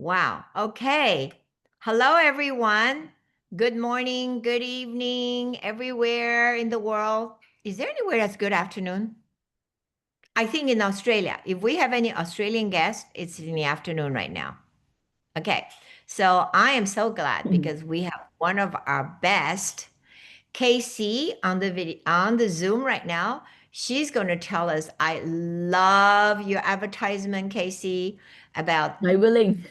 Wow. Okay. Hello, everyone. Good morning, good evening, everywhere in the world. Is there anywhere that's good afternoon? I think in Australia, if we have any Australian guests, it's in the afternoon right now. Okay. So I am so glad because we have one of our best, Casey, on the video on the Zoom right now. She's going to tell us, I love your advertisement, Casey, about My willing.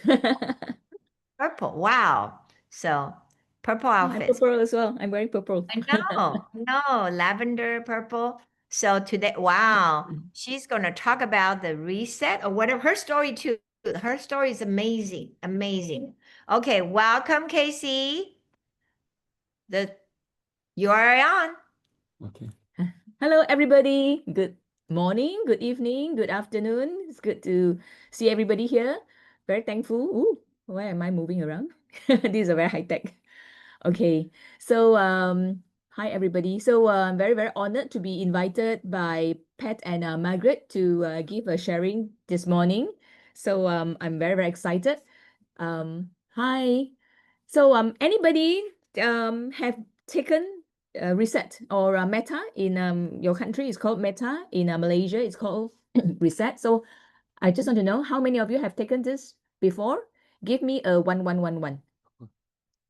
purple. Wow. So purple I'm outfits. purple as well. I'm wearing purple. I know, lavender, purple. So today, wow, she's going to talk about the reset or whatever. Her story too. Her story is amazing, amazing. Okay, welcome, Casey. The you are on. Okay. Hello, everybody. Good morning, good evening, good afternoon. It's good to see everybody here. Very thankful. Ooh, why am I moving around? These are very high tech. Okay. So, hi, everybody. So, I'm very, very honored to be invited by Pat and Margaret to give a sharing this morning. So, I'm very, very excited. Hi. So, anybody have taken reset or meta in your country? It's called meta. In Malaysia, it's called reset. So, I just want to know how many of you have taken this before? Give me a 1111.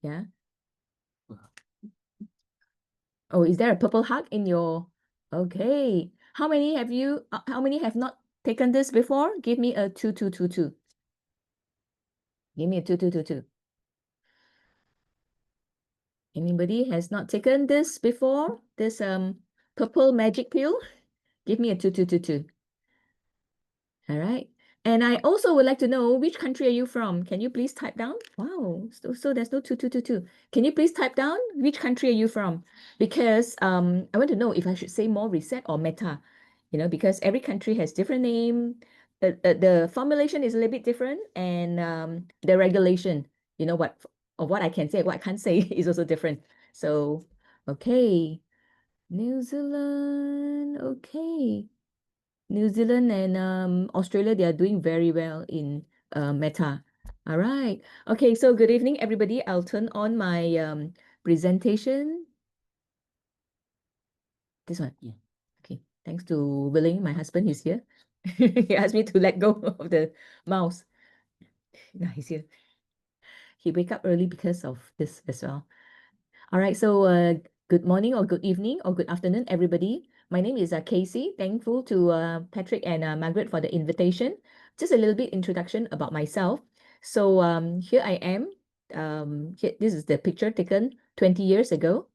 Yeah. Oh, is there a purple heart in your? Okay. How many have you? How many have not taken this before? Give me a 2222. Give me a 2222. Anybody has not taken this before? This purple magic pill? Give me a 2222. All right. And I also would like to know which country are you from? Can you please type down? Wow. So there's no 2222. Can you please type down which country are you from? Because I want to know if I should say more reset or meta, because every country has different name. The formulation is a little bit different, and the regulation, what of what I can say, what I can't say is also different. So, okay. New Zealand, okay. New Zealand and Australia, they are doing very well in Meta. All right. Okay, so good evening, everybody. I'll turn on my presentation. This one. Yeah. Okay. Thanks to Willing, my husband, he's here. He asked me to let go of the mouse. Now he's here. He wake up early because of this as well. All right, so good morning or good evening or good afternoon, everybody. My name is Casey. Thankful to Patrick and Margaret for the invitation. Just a little bit introduction about myself. So here I am. This is the picture taken 20 years ago.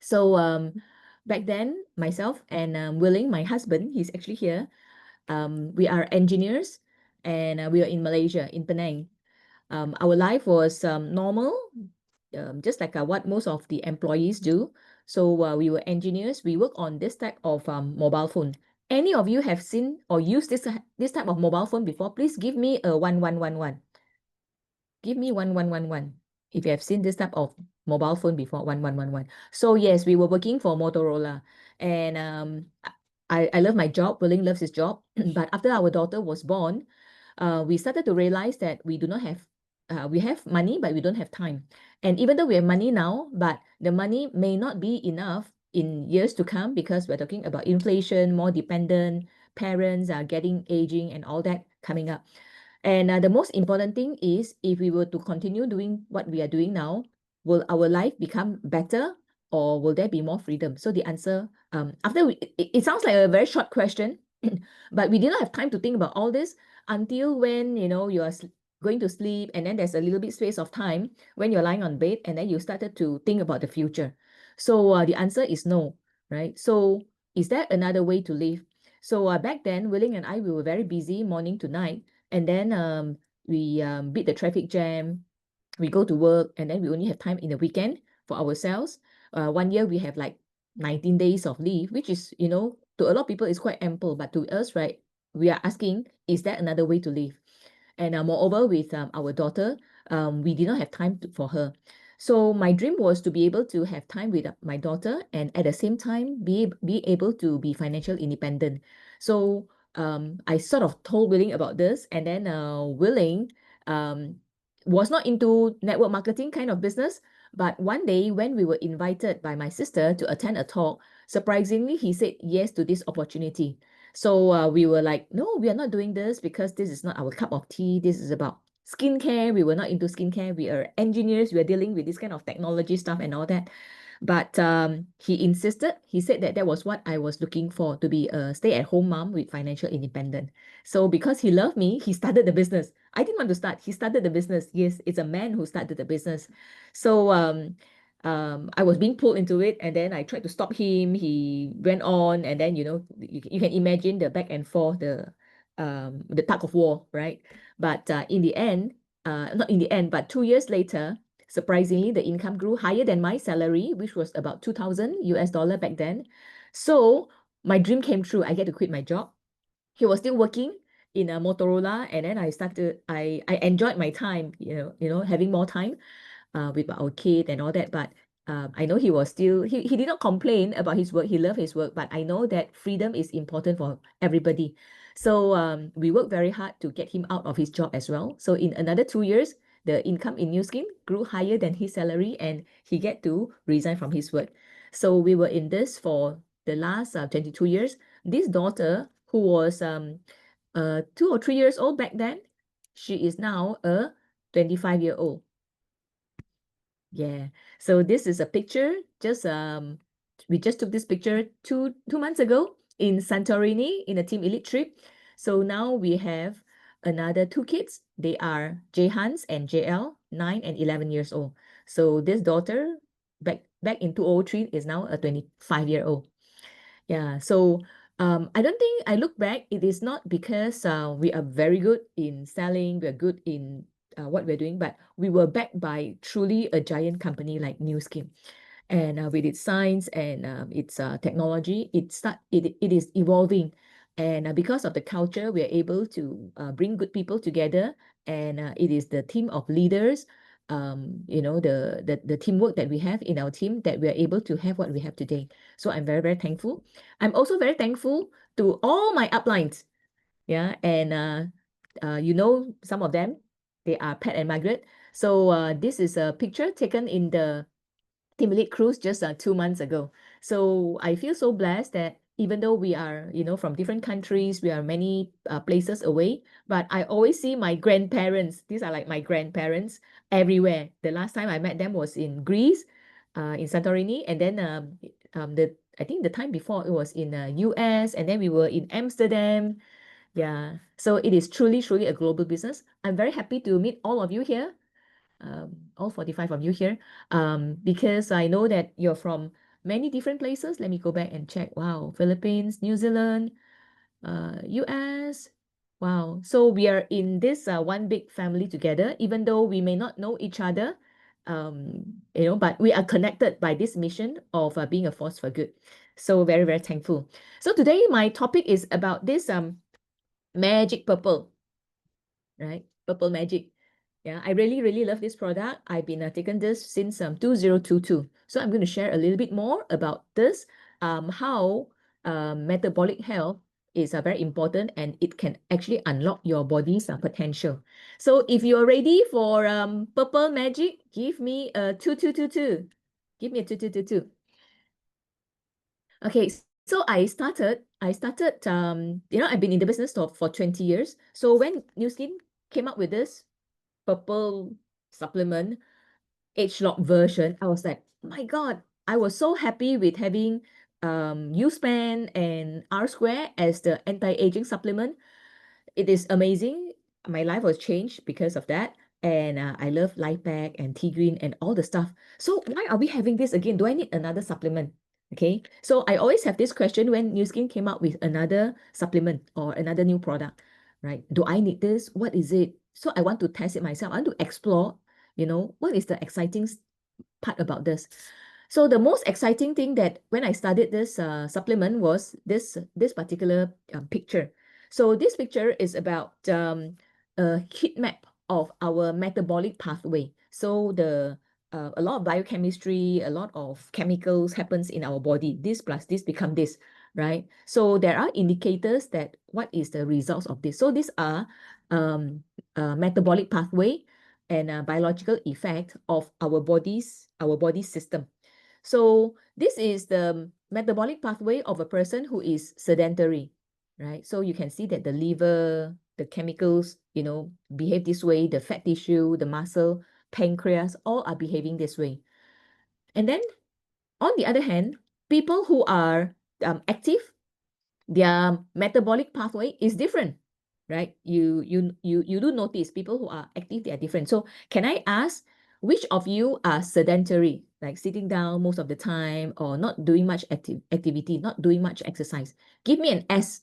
So back then, myself and Willing, my husband, he's actually here. We are engineers and we are in Malaysia, in Penang. Our life was normal, just like what most of the employees do. So we were engineers. We work on this type of mobile phone. Any of you have seen or used this type of mobile phone before? Please give me a 1111. Give me 1111 if you have seen this type of mobile phone before. 1111. So yes, we were working for Motorola, and I love my job. Willing loves his job. But after our daughter was born, we started to realize that we have money, but we don't have time. And even though we have money now, but the money may not be enough in years to come because we're talking about inflation, more dependent, parents are getting aging and all that coming up. And the most important thing is if we were to continue doing what we are doing now, will our life become better or will there be more freedom? So the answer, it sounds like a very short question, but we did not have time to think about all this until when, you are going to sleep and then there's a little bit space of time when you're lying on bed and then you started to think about the future. So the answer is no, right? So is there another way to live? So back then, Willing and I, we were very busy morning to night. And then we beat the traffic jam. We go to work, and then we only have time in the weekend for ourselves. 1 year we have like 19 days of leave, which is, to a lot of people is quite ample, but to us, right, we are asking, is there another way to live? And moreover, with our daughter, we did not have time for her. So my dream was to be able to have time with my daughter and at the same time be able to be financial independent. So I sort of told Willing about this, and then Willing was not into network marketing kind of business. But one day when we were invited by my sister to attend a talk, surprisingly, he said yes to this opportunity. So we were like, no, we are not doing this because this is not our cup of tea. This is about skincare. We were not into skincare. We are engineers. We are dealing with this kind of technology stuff and all that. But he insisted, he said that that was what I was looking for, to be a stay-at-home mom with financial independence. So because he loved me, he started the business. I didn't want to start. He started the business. Yes, it's a man who started the business. So I was being pulled into it, and then I tried to stop him. He went on, and then you can imagine the back and forth, the tug of war, right? But in the end, not in the end, but 2 years later, surprisingly, the income grew higher than my salary, which was about 2,000 US dollar back then. So my dream came true. I get to quit my job. He was still working in a Motorola, and then I enjoyed my time, having more time with our kid and all that. But I know he was still, he did not complain about his work. He loved his work, but I know that freedom is important for everybody. So we worked very hard to get him out of his job as well. So in another 2 years, the income in New Skin grew higher than his salary, and he get to resign from his work. So we were in this for the last 22 years. This daughter, who was 2 or 3 years old back then, she is now a 25-year-old. Yeah. So this is a picture. We just took this picture two months ago in Santorini in a Team Elite trip. So now we have another two kids. They are Jehans and JL, 9 and 11 years old. So this daughter back in 2003 is now a 25-year-old. Yeah. So I don't think, I look back, it is not because we are very good in selling, we're good in what we're doing, but we were backed by truly a giant company like New Skin. And with its science and its technology, it is evolving. And because of the culture, we are able to bring good people together. And it is the team of leaders, the teamwork that we have in our team, that we are able to have what we have today. So I'm very, very thankful. I'm also very thankful to all my uplines. Yeah. And some of them, they are Pat and Margaret. So this is a picture taken in the Team Elite cruise just 2 months ago. So I feel so blessed that even though we are, from different countries, we are many places away, but I always see my grandparents. These are like my grandparents everywhere. The last time I met them was in Greece, in Santorini, and then I think the time before it was in US, and then we were in Amsterdam. Yeah, so it is truly, truly a global business. I'm very happy to meet all of you here, all 45 of you here, because I know that you're from many different places. Let me go back and check. Wow, Philippines, New Zealand, US. Wow. So we are in this one big family together, even though we may not know each other, but we are connected by this mission of being a force for good. So very, very thankful. So today my topic is about this magic purple, right? Purple magic. Yeah, I really, really love this product. I've been taking this since 2022. So I'm going to share a little bit more about this, how metabolic health is very important, and it can actually unlock your body's potential. So if you're ready for purple magic, give me a 2222. Give me a 2222. Okay, so I've been in the business for 20 years. So when New Skin came up with this purple supplement age lock version, I was like, my God, I was so happy with having U-Span and R Square as the anti-aging supplement. It is amazing. My life was changed because of that. And I love Life Pack and Tea Green and all the stuff. So why are we having this again? Do I need another supplement? Okay. So I always have this question when New Skin came out with another supplement or another new product, right? Do I need this? What is it? So I want to test it myself. I want to explore, what is the exciting part about this. So the most exciting thing that when I studied this supplement was this particular picture. So this picture is about a heat map of our metabolic pathway. So a lot of biochemistry, a lot of chemicals happens in our body. This plus this become this, right? So there are indicators that what is the results of this. So these are metabolic pathway and biological effect of our body system. So this is the metabolic pathway of a person who is sedentary, right? So you can see that the liver, the chemicals, behave this way, the fat tissue, the muscle, pancreas, all are behaving this way. And then on the other hand, people who are active, their metabolic pathway is different, right? You do notice people who are active, they are different. So can I ask, which of you are sedentary, like sitting down most of the time or not doing much activity, not doing much exercise? Give me an S.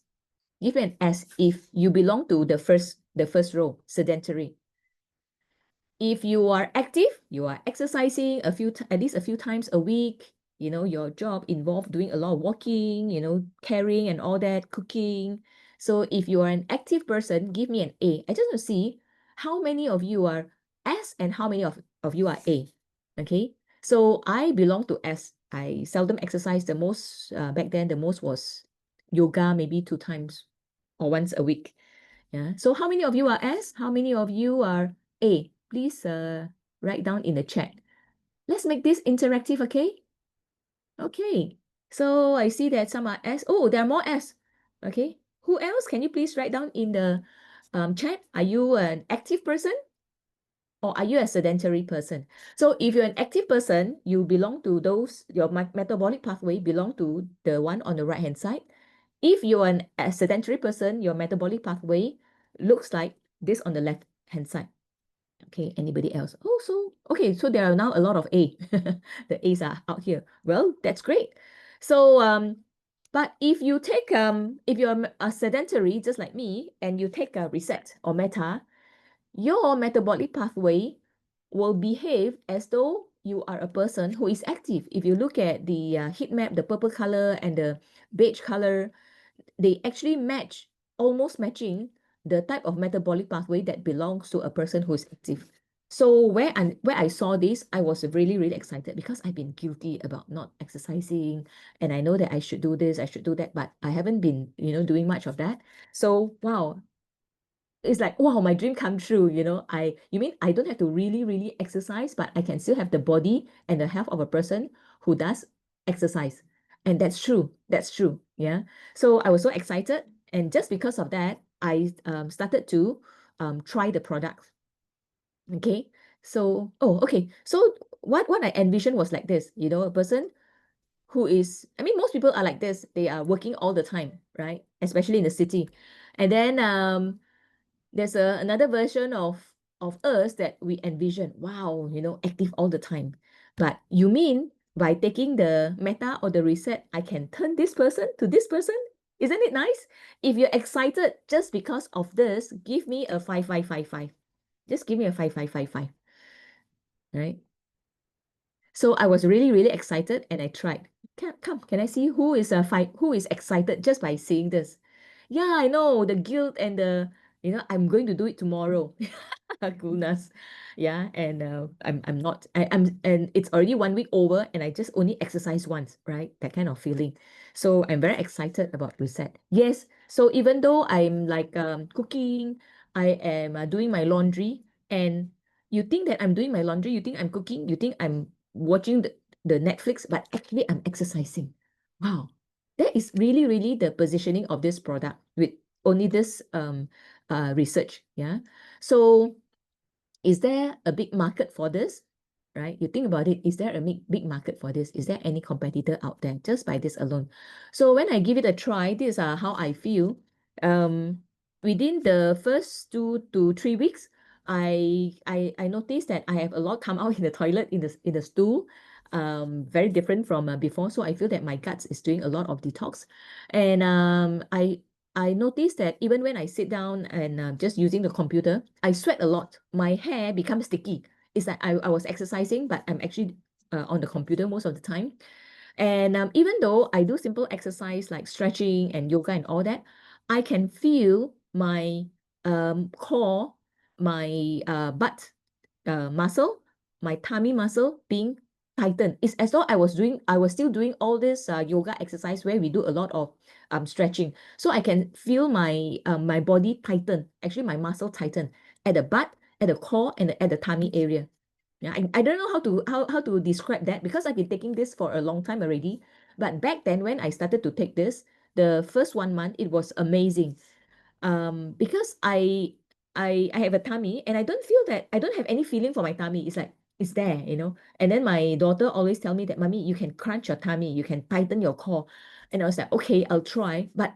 Give me an S if you belong to the first row, sedentary. If you are active, you are exercising at least a few times a week, your job involved doing a lot of walking, carrying and all that, cooking. So if you are an active person, give me an A. I just want to see how many of you are S and how many of you are A. Okay. So I belong to S. I seldom exercise. The most back then, the most was yoga, maybe 2 times or once a week. Yeah. So how many of you are S? How many of you are A? Please write down in the chat. Let's make this interactive, okay? Okay. So I see that some are S. Oh, there are more S. Okay. Who else? Can you please write down in the chat? Are you an active person or are you a sedentary person? So if you're an active person, you belong to those, your metabolic pathway belong to the one on the right-hand side. If you're a sedentary person, your metabolic pathway looks like this on the left-hand side. Okay, anybody else? Oh, so there are now a lot of A. The A's are out here. Well, that's great. So, but if you take, if you're a sedentary, just like me, and you take a reset or meta, your metabolic pathway will behave as though you are a person who is active. If you look at the heat map, the purple color and the beige color, they actually match, almost matching the type of metabolic pathway that belongs to a person who is active. So where I saw this, I was really, really excited because I've been guilty about not exercising, and I know that I should do this, I should do that, but I haven't been, doing much of that. So wow, it's like, wow, my dream come true, you mean I don't have to really, really exercise, but I can still have the body and the health of a person who does exercise. And that's true. That's true. Yeah. So I was so excited. And just because of that, I started to try the product. Okay. So, oh, okay. So what I envisioned was like this, a person who is, I mean, most people are like this. They are working all the time, right? Especially in the city. And then there's another version of us that we envision. Wow, active all the time. But you mean by taking the meta or the reset, I can turn this person to this person? Isn't it nice? If you're excited just because of this, give me a 5555. Just give me a 5555, right? So I was really, really excited and I tried. Come, can I see who is excited just by seeing this? Yeah, I know the guilt and I'm going to do it tomorrow. Goodness. Yeah, and I'm not and it's already 1 week over and I just only exercise once, right? That kind of feeling. So I'm very excited about reset. Yes, so even though I'm like cooking, I am doing my laundry, and you think that I'm doing my laundry, you think I'm cooking, you think I'm watching the Netflix, but actually I'm exercising. Wow. That is really, really the positioning of this product with only this research. Yeah. So is there a big market for this? Right? You think about it, is there a big market for this? Is there any competitor out there just by this alone? So when I give it a try, these are how I feel. Um, Within the first 2 to 3 weeks, I noticed that I have a lot come out in the toilet, in the stool, very different from before. So I feel that my guts is doing a lot of detox, and I noticed that even when I sit down and just using the computer, I sweat a lot. My hair becomes sticky. It's like I was exercising, but I'm actually on the computer most of the time. And even though I do simple exercise like stretching and yoga and all that, I can feel my core, my butt muscle, my tummy muscle being tightened. It's as though I was still doing all this yoga exercise where we do a lot of stretching. So I can feel my body tighten, actually my muscle tighten at the butt, at the core, and at the tummy area. Yeah, I don't know how to describe that because I've been taking this for a long time already. But back then when I started to take this, the first 1 month, it was amazing. Because I have a tummy and I don't have any feeling for my tummy. It's like it's there, you know. And then my daughter always tell me that, Mommy, you can crunch your tummy, you can tighten your core. And I was like, okay, I'll try. But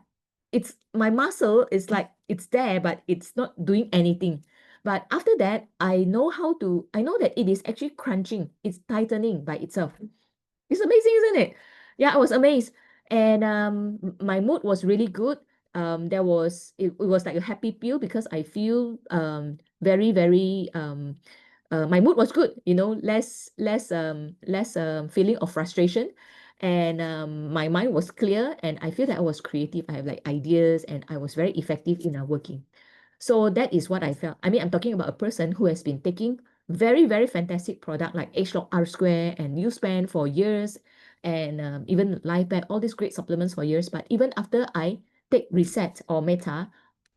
it's my muscle is like it's there, but it's not doing anything. But after that, I know that it is actually crunching, it's tightening by itself. It's amazing, isn't it? Yeah, I was amazed. And my mood was really good. It was like a happy pill because I feel very, very my mood was good, you know, less feeling of frustration. And my mind was clear and I feel that I was creative. I have like ideas and I was very effective in working. So that is what I felt. I mean, I'm talking about a person who has been taking very, very fantastic product like H-Log R Square and U-Span for years, and even LifeBack, all these great supplements for years. But even after I take Reset or Meta,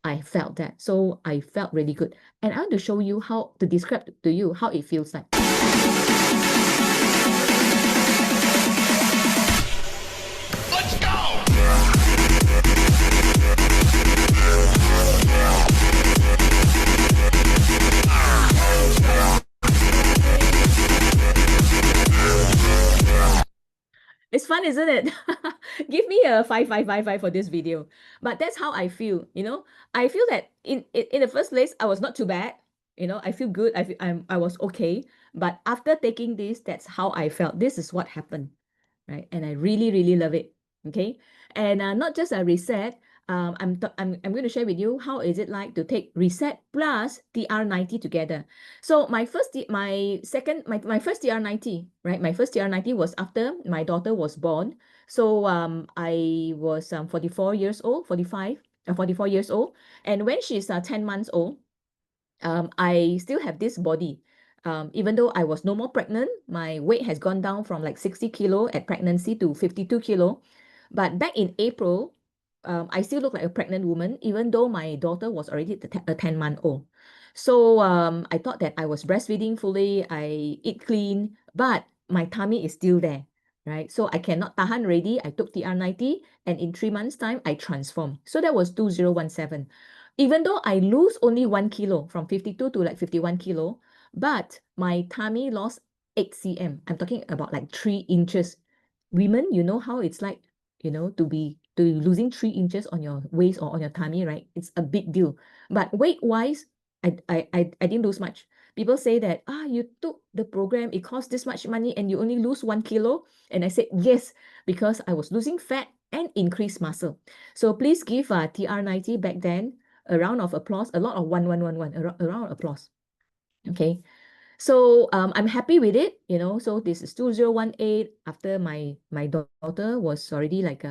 I felt that. So I felt really good. And I want to show you how to describe to you how it feels like. Let's go! It's fun, isn't it? Give me a 5 5 5 5 for this video. But that's how I feel, you know. I feel that in the first place, I was not too bad. You know, I feel good. I was okay. But after taking this, that's how I felt. This is what happened, right? And I really, really love it. Okay. And not just a reset. I'm going to share with you how is it like to take reset plus TR90 together. So my first TR90, right? My first TR90 was after my daughter was born. So I was 44 years old, 44 years old. And when she's 10 months old, I still have this body. Even though I was no more pregnant, my weight has gone down from like 60 kilo at pregnancy to 52 kilo. But back in April, I still look like a pregnant woman, even though my daughter was already a 10-month-old. So I thought that I was breastfeeding fully, I eat clean, but my tummy is still there, right? So I cannot tahan already. I took TR90, and in 3 months' time, I transformed. So that was 2017. Even though I lose only 1 kilo from 52 to like 51 kilo, but my tummy lost 8 cm. I'm talking about like 3 inches. Women, you know how it's like, you know, to losing 3 inches on your waist or on your tummy, right? It's a big deal. But weight-wise, I didn't lose much. People say that, you took the program, it cost this much money and you only lose 1 kilo. And I said, yes, because I was losing fat and increased muscle. So please give TR90 back then a round of applause, a lot of one, a round of applause. Okay. So I'm happy with it, you know. So this is 2018 after my daughter was already like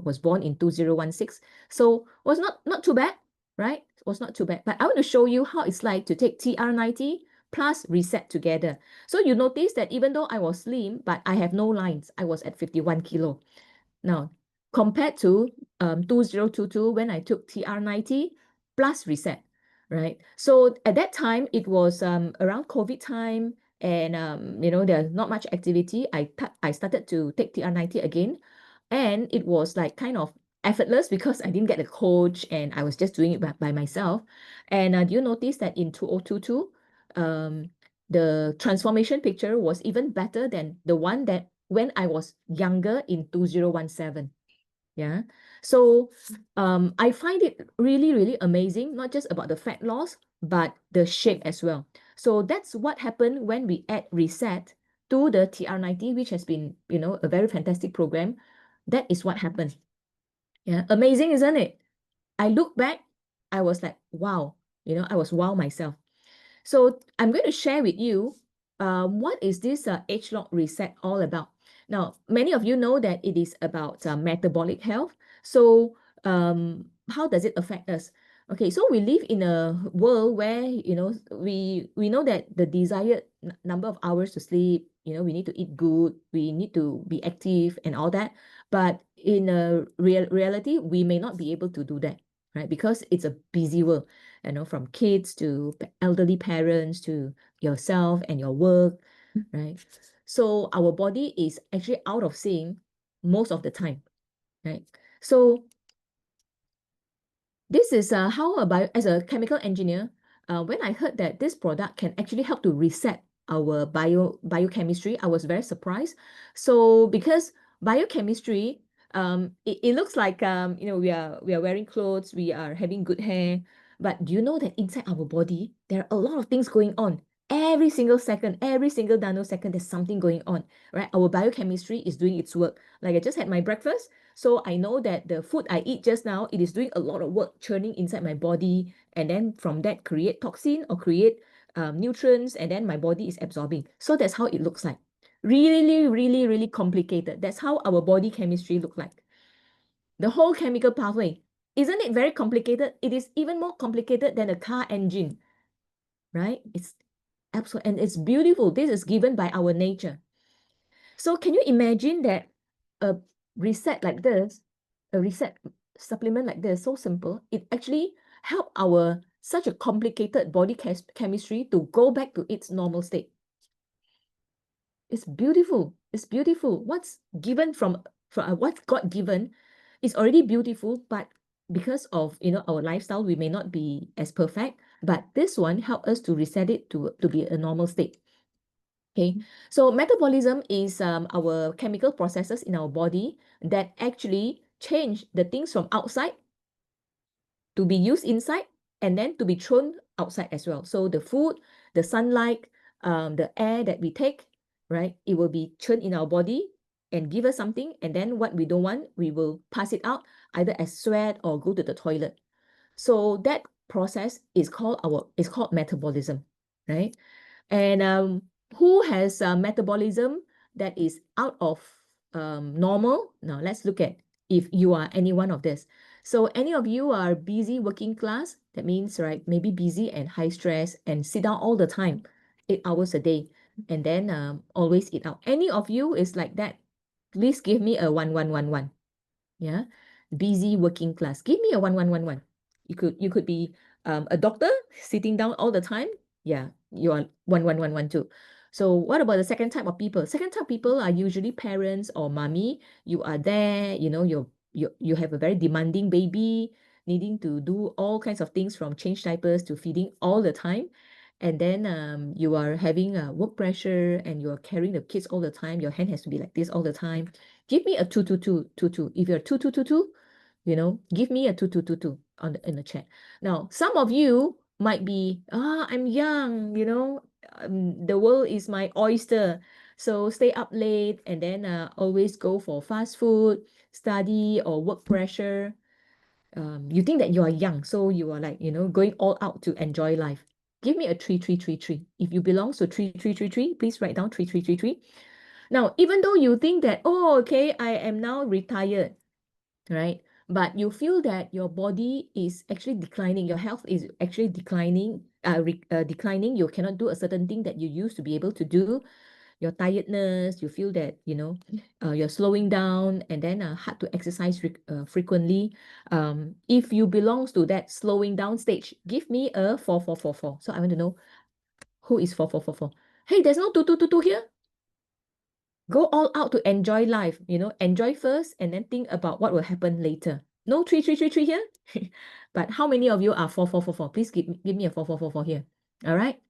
was born in 2016. So was not too bad, right? Was not too bad. But I want to show you how it's like to take TR90 plus reset together. So you notice that even though I was slim, but I have no lines. I was at 51 kilo. Now, compared to 2022 when I took TR90 plus reset, right? So at that time, it was around COVID time and, there's not much activity. I started to take TR90 again, and it was like kind of effortless because I didn't get a coach and I was just doing it by myself. And do you notice that in 2022, um, the transformation picture was even better than the one that when I was younger in 2017. Yeah. So I find it really, really amazing, not just about the fat loss, but the shape as well. So that's what happened when we add reset to the TR90, which has been, a very fantastic program. That is what happened. Yeah. Amazing, isn't it? I look back, I was like, wow, I was wow myself. So I'm going to share with you what is this H-Log reset all about. Now, many of you know that it is about metabolic health. So how does it affect us? Okay, so we live in a world where, we know that the desired number of hours to sleep, we need to eat good, we need to be active and all that. But in a reality, we may not be able to do that, right? Because it's a busy world, from kids to elderly parents to yourself and your work, right? So our body is actually out of sync most of the time, right? So this is how as a chemical engineer, when I heard that this product can actually help to reset our biochemistry, I was very surprised. So because biochemistry, it looks like we are wearing clothes, we are having good hair, but do you know that inside our body there are a lot of things going on? Every single second, every single nanosecond, there's something going on, right? Our biochemistry is doing its work. Like I just had my breakfast. So I know that the food I eat just now, it is doing a lot of work churning inside my body, and then from that create toxin or create nutrients, and then my body is absorbing. So that's how it looks like. Really, really, really complicated. That's how our body chemistry look like. The whole chemical pathway. Isn't it very complicated? It is even more complicated than a car engine, right? It's absolute, and it's beautiful. This is given by our nature. So can you imagine that a reset like this, a reset supplement like this, so simple, it actually help our such a complicated body chemistry to go back to its normal state. It's beautiful. It's beautiful. What's given from what's God given is already beautiful, but because of our lifestyle, we may not be as perfect. But this one help us to reset it to be a normal state. Okay, so metabolism is our chemical processes in our body that actually change the things from outside to be used inside and then to be thrown outside as well. So the food, the sunlight, the air that we take, right? It will be churned in our body and give us something. And then what we don't want, we will pass it out either as sweat or go to the toilet. So that process is called metabolism, right? And who has a metabolism that is out of normal? Now let's look at if you are any one of this. So any of you are busy working class, that means, right, maybe busy and high stress and sit down all the time, 8 hours a day, and then always eat out. Any of you is like that? Please give me a 1111. Yeah, busy working class. Give me a 1111. You could be a doctor sitting down all the time. Yeah, you are 1112. So what about the second type of people? Second type of people are usually parents or mommy. You are there, you have a very demanding baby, needing to do all kinds of things from change diapers to feeding all the time. And then you are having a work pressure and you are carrying the kids all the time. Your hand has to be like this all the time. Give me a 22222. If you're 2222, give me a 2222 in the chat. Now, some of you might be, I'm young, the world is my oyster. So stay up late and then always go for fast food, study or work pressure. You think that you are young, so you are like, going all out to enjoy life. Give me a 3333. If you belong to 3333, please write down 3333. Now, even though you think that, oh, okay, I am now retired, right? But you feel that your body is actually declining, your health is actually declining. You cannot do a certain thing that you used to be able to do. Your tiredness, you feel that, you're slowing down and then hard to exercise frequently. If you belongs to that slowing down stage, give me a 4444. So I want to know who is 4444. Hey, there's no 2222 here. Go all out to enjoy life, enjoy first and then think about what will happen later. No 3333 here. But how many of you are 4444? Please give me a 4444 here. All right.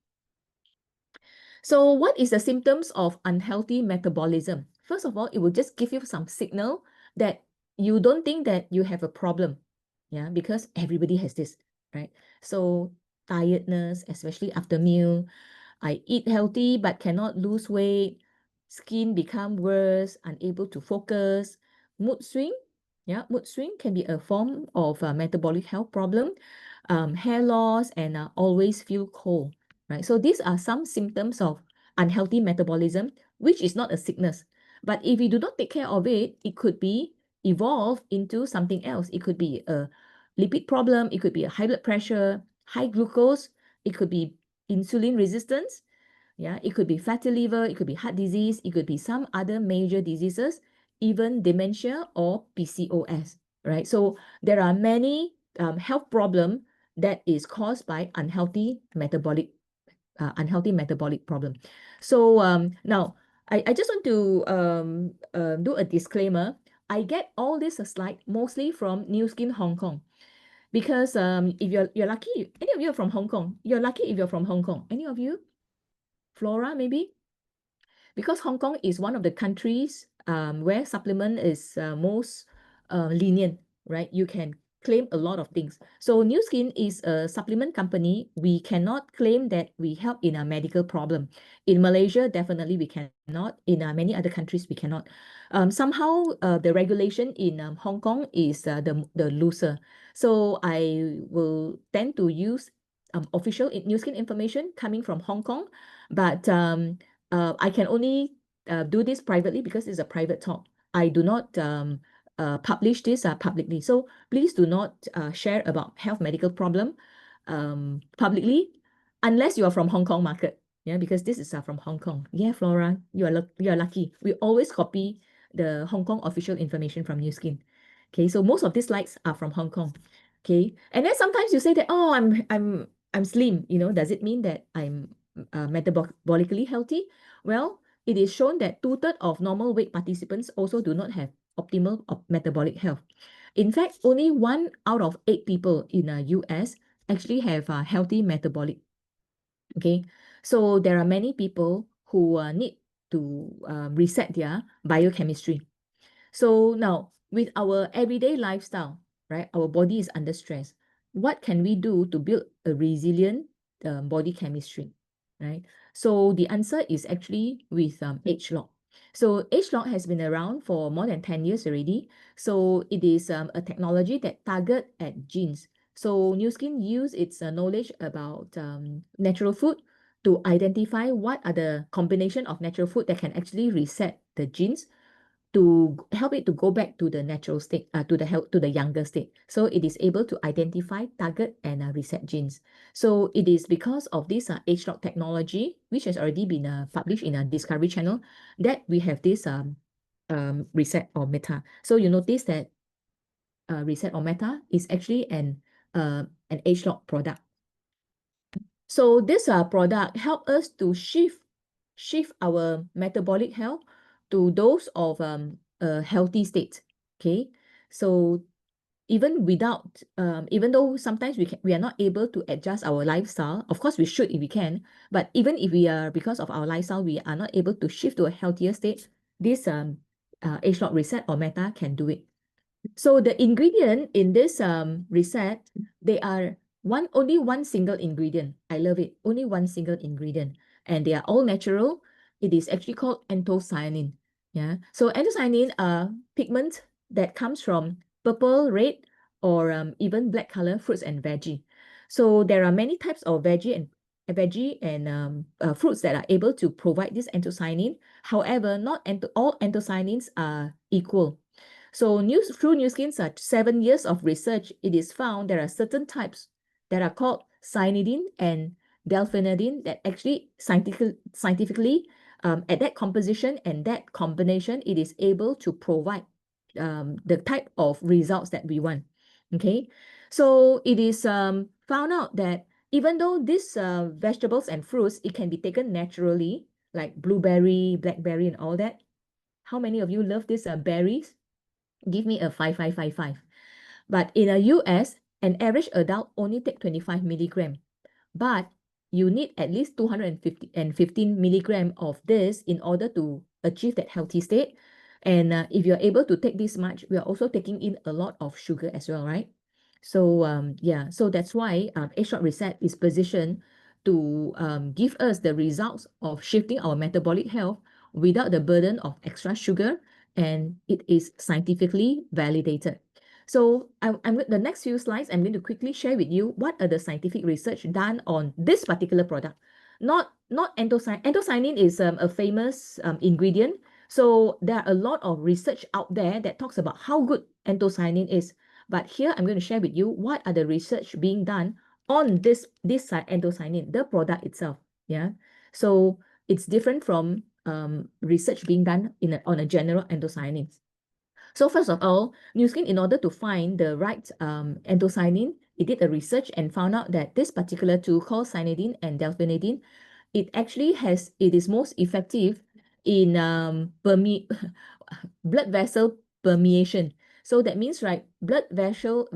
So what is the symptoms of unhealthy metabolism? First of all, it will just give you some signal that you don't think that you have a problem. Yeah, because everybody has this, right? So tiredness, especially after meal. I eat healthy but cannot lose weight. Skin become worse, unable to focus. Mood swing. Yeah, mood swing can be a form of a metabolic health problem. Hair loss and always feel cold. Right? So these are some symptoms of unhealthy metabolism, which is not a sickness. But if you do not take care of it, it could be evolved into something else. It could be a lipid problem, it could be a high blood pressure, high glucose, it could be insulin resistance, yeah, it could be fatty liver, it could be heart disease, it could be some other major diseases, even dementia or PCOS, right? So there are many health problem that is caused by unhealthy metabolic problem. So now I just want to do a disclaimer. I get all this slide mostly from New Skin Hong Kong because if you're lucky, any of you are from Hong Kong, you're lucky if you're from Hong Kong. Any of you? Flora, maybe? Because Hong Kong is one of the countries where supplement is most lenient, right? You can claim a lot of things. So New Skin is a supplement company. We cannot claim that we help in a medical problem. In Malaysia, definitely we cannot. In many other countries, we cannot. Somehow, the regulation in Hong Kong is the looser. So I will tend to use official New Skin information coming from Hong Kong, but I can only do this privately because it's a private talk. I do not publish this publicly. So please do not share about health medical problem publicly unless you are from Hong Kong market. Yeah, because this is from Hong Kong. Yeah, Flora, you are lucky. We always copy the Hong Kong official information from New Skin. Okay, so most of these slides are from Hong Kong. Okay, and then sometimes you say that, oh, I'm slim. You know, does it mean that I'm metabolically healthy? Well, it is shown that 2/3 of normal weight participants also do not have optimal metabolic health. In fact, only 1 out of 8 people in the US actually have a healthy metabolic. Okay, so there are many people who need to reset their biochemistry. So now, with our everyday lifestyle, right, our body is under stress. What can we do to build a resilient body chemistry, right? So the answer is actually with age lock. So age lock has been around for more than 10 years already. So it is a technology that target at genes. So New Skin use its knowledge about natural food to identify what are the combination of natural food that can actually reset the genes to help it to go back to the natural state, to the younger state. So it is able to identify, target, and reset genes. So it is because of this age lock technology, which has already been published in a Discovery Channel, that we have this reset or meta. So you notice that reset or meta is actually an age lock product. So this product help us to shift our metabolic health to those of a healthy state. Okay, so even without even though sometimes we are not able to adjust our lifestyle, of course we should if we can, but even if we are, because of our lifestyle, we are not able to shift to a healthier state, this age lock reset or meta can do it. So the ingredient in this reset, they are only one single ingredient. I love it. Only one single ingredient. And they are all natural. It is actually called anthocyanin. Yeah. So anthocyanin are pigment that comes from purple, red, or even black color fruits and veggie. So there are many types of veggie and fruits that are able to provide this anthocyanin. However, not all anthocyanins are equal. So through New Skin's 7 years of research, it is found there are certain types that are called cyanidin and delphinidin that actually scientifically at that composition and that combination, it is able to provide the type of results that we want. Okay, so it is found out that even though these vegetables and fruits, it can be taken naturally, like blueberry, blackberry, and all that. How many of you love these berries? Give me a 5. But in the US, an average adult only take 25 milligram. But you need at least 215 milligram of this in order to achieve that healthy state. And if you're able to take this much, we are also taking in a lot of sugar as well, right? So yeah, so that's why age lock reset is positioned to give us the results of shifting our metabolic health without the burden of extra sugar, and it is scientifically validated. So the next few slides, I'm going to quickly share with you what are the scientific research done on this particular product. Not anthocyanin. Anthocyanin is a famous ingredient. So there are a lot of research out there that talks about how good anthocyanin is. But here I'm going to share with you what are the research being done on this anthocyanin, the product itself. Yeah. So it's different from research being done on a general anthocyanin. So first of all, Nu Skin, in order to find the right anthocyanin, it did a research and found out that this particular tool called cyanidin and delphinidin, it is most effective in blood vessel permeation. So that means, right, blood vessel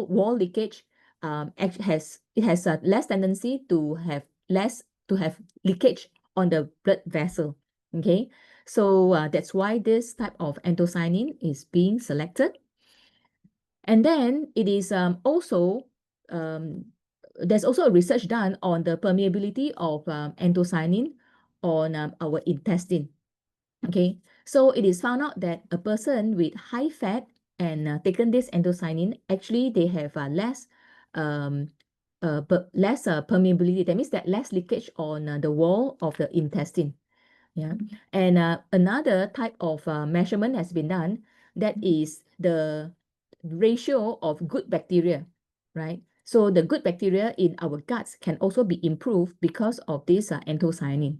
wall leakage has a less tendency to have leakage on the blood vessel. Okay, so that's why this type of anthocyanin is being selected. And then it is also there's also a research done on the permeability of anthocyanin on our intestine. Okay, so it is found out that a person with high fat and taken this anthocyanin, actually they have less permeability. That means that less leakage on the wall of the intestine. Yeah, and another type of measurement has been done, that is the ratio of good bacteria, right? So the good bacteria in our guts can also be improved because of this anthocyanin.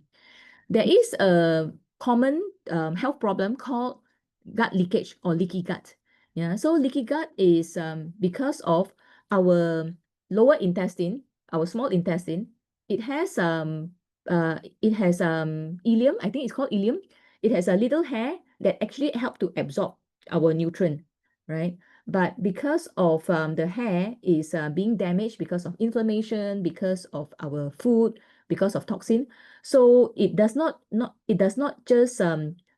There is a common health problem called gut leakage or leaky gut. Yeah, so leaky gut is because of our lower intestine, our small intestine. It has ileum. I think it's called ileum. It has a little hair that actually help to absorb our nutrient, right? But because of the hair is being damaged because of inflammation, because of our food, because of toxin, so it does not just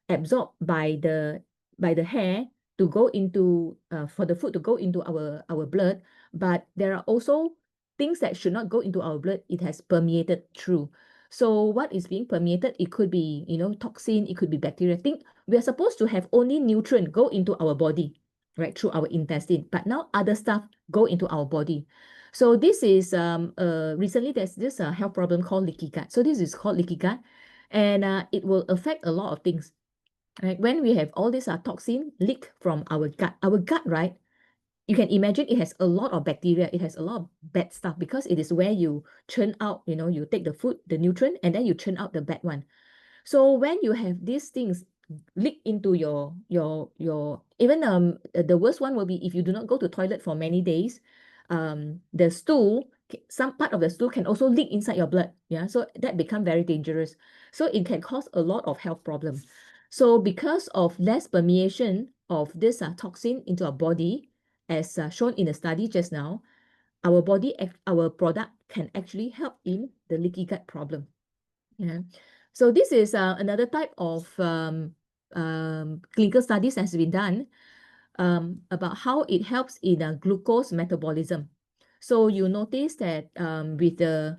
absorb by the hair to go into for the food to go into our blood, but there are also things that should not go into our blood. It has permeated through. So what is being permeated? It could be, toxin, it could be bacteria. Think we are supposed to have only nutrient go into our body, right, through our intestine, but now other stuff go into our body. So this is recently there's this health problem called leaky gut. So this is called leaky gut, and it will affect a lot of things. Right? When we have all this toxin leak from our gut, right? You can imagine it has a lot of bacteria. It has a lot of bad stuff because it is where you churn out, you take the food, the nutrient, and then you churn out the bad one. So when you have these things leak into your even the worst one will be if you do not go to toilet for many days, the stool, some part of the stool can also leak inside your blood. Yeah, so that become very dangerous. So it can cause a lot of health problems. So because of less permeation of this toxin into our body, as shown in the study just now, our product can actually help in the leaky gut problem. Yeah. So this is another type of clinical studies has been done about how it helps in glucose metabolism. So you notice that with the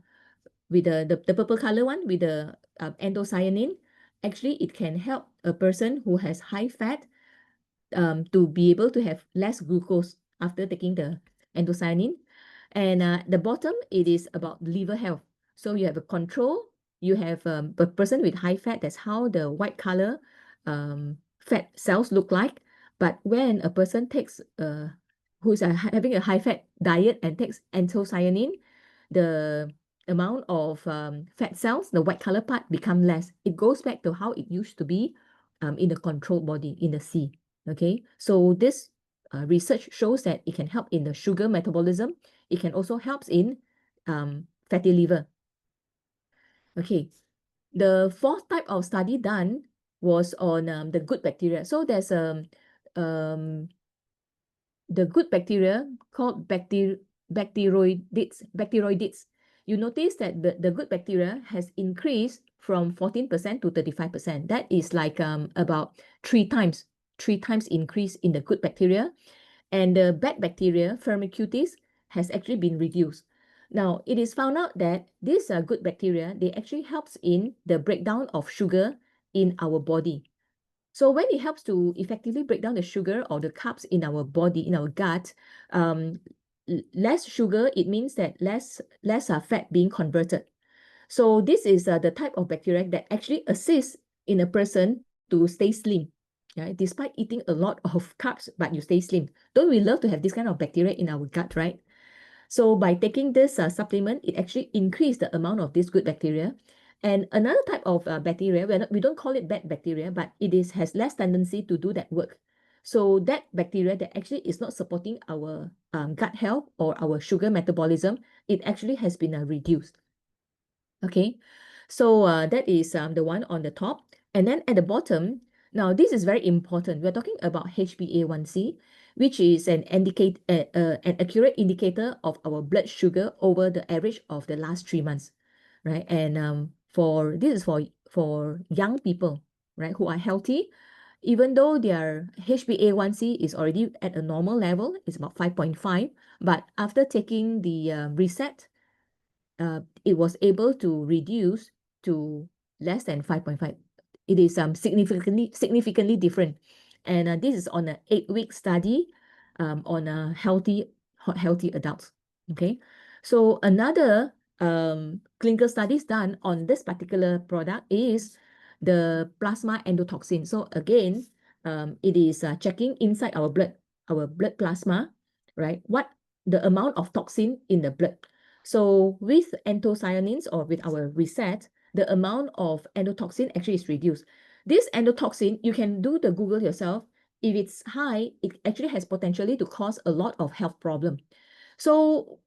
purple color one, with the anthocyanin, actually it can help a person who has high fat to be able to have less glucose after taking the anthocyanin. And the bottom, it is about liver health. So you have a control, you have a person with high fat, that's how the white color fat cells look like. But when a person takes who's having a high fat diet and takes anthocyanin, the amount of fat cells, the white color part, become less. It goes back to how it used to be in the controlled body, in the C. Okay, so this research shows that it can help in the sugar metabolism. It can also help in fatty liver. Okay, the fourth type of study done was on the good bacteria. So there's the good bacteria called bacteroidetes. You notice that the good bacteria has increased from 14% to 35%. That is like about three times increase in the good bacteria. And the bad bacteria, Firmicutes, has actually been reduced. Now, it is found out that these good bacteria, they actually helps in the breakdown of sugar in our body. So when it helps to effectively break down the sugar or the carbs in our body, in our gut, less sugar, it means that less fat being converted. So this is the type of bacteria that actually assists in a person to stay slim. Yeah, despite eating a lot of carbs, but you stay slim. Don't we love to have this kind of bacteria in our gut, right? So by taking this supplement, it actually increased the amount of this good bacteria. And another type of bacteria, we don't call it bad bacteria, but it has less tendency to do that work. So that bacteria that actually is not supporting our gut health or our sugar metabolism, it actually has been reduced. Okay, so that is the one on the top. And then at the bottom, now this is very important. We're talking about HbA1c, which is an accurate indicator of our blood sugar over the average of the last 3 months, right? And for this is for young people, right, who are healthy, even though their HbA1c is already at a normal level, it's about 5.5, but after taking the reset, it was able to reduce to less than 5.5. It is significantly different. And this is on an 8-week study on a healthy adults. Okay, so another clinical studies done on this particular product is the plasma endotoxin. So again, it is checking inside our blood plasma, right? What the amount of toxin in the blood. So with anthocyanins or with our reset, the amount of endotoxin actually is reduced. This endotoxin, you can do the Google yourself. If it's high, it actually has potentially to cause a lot of health problem. So,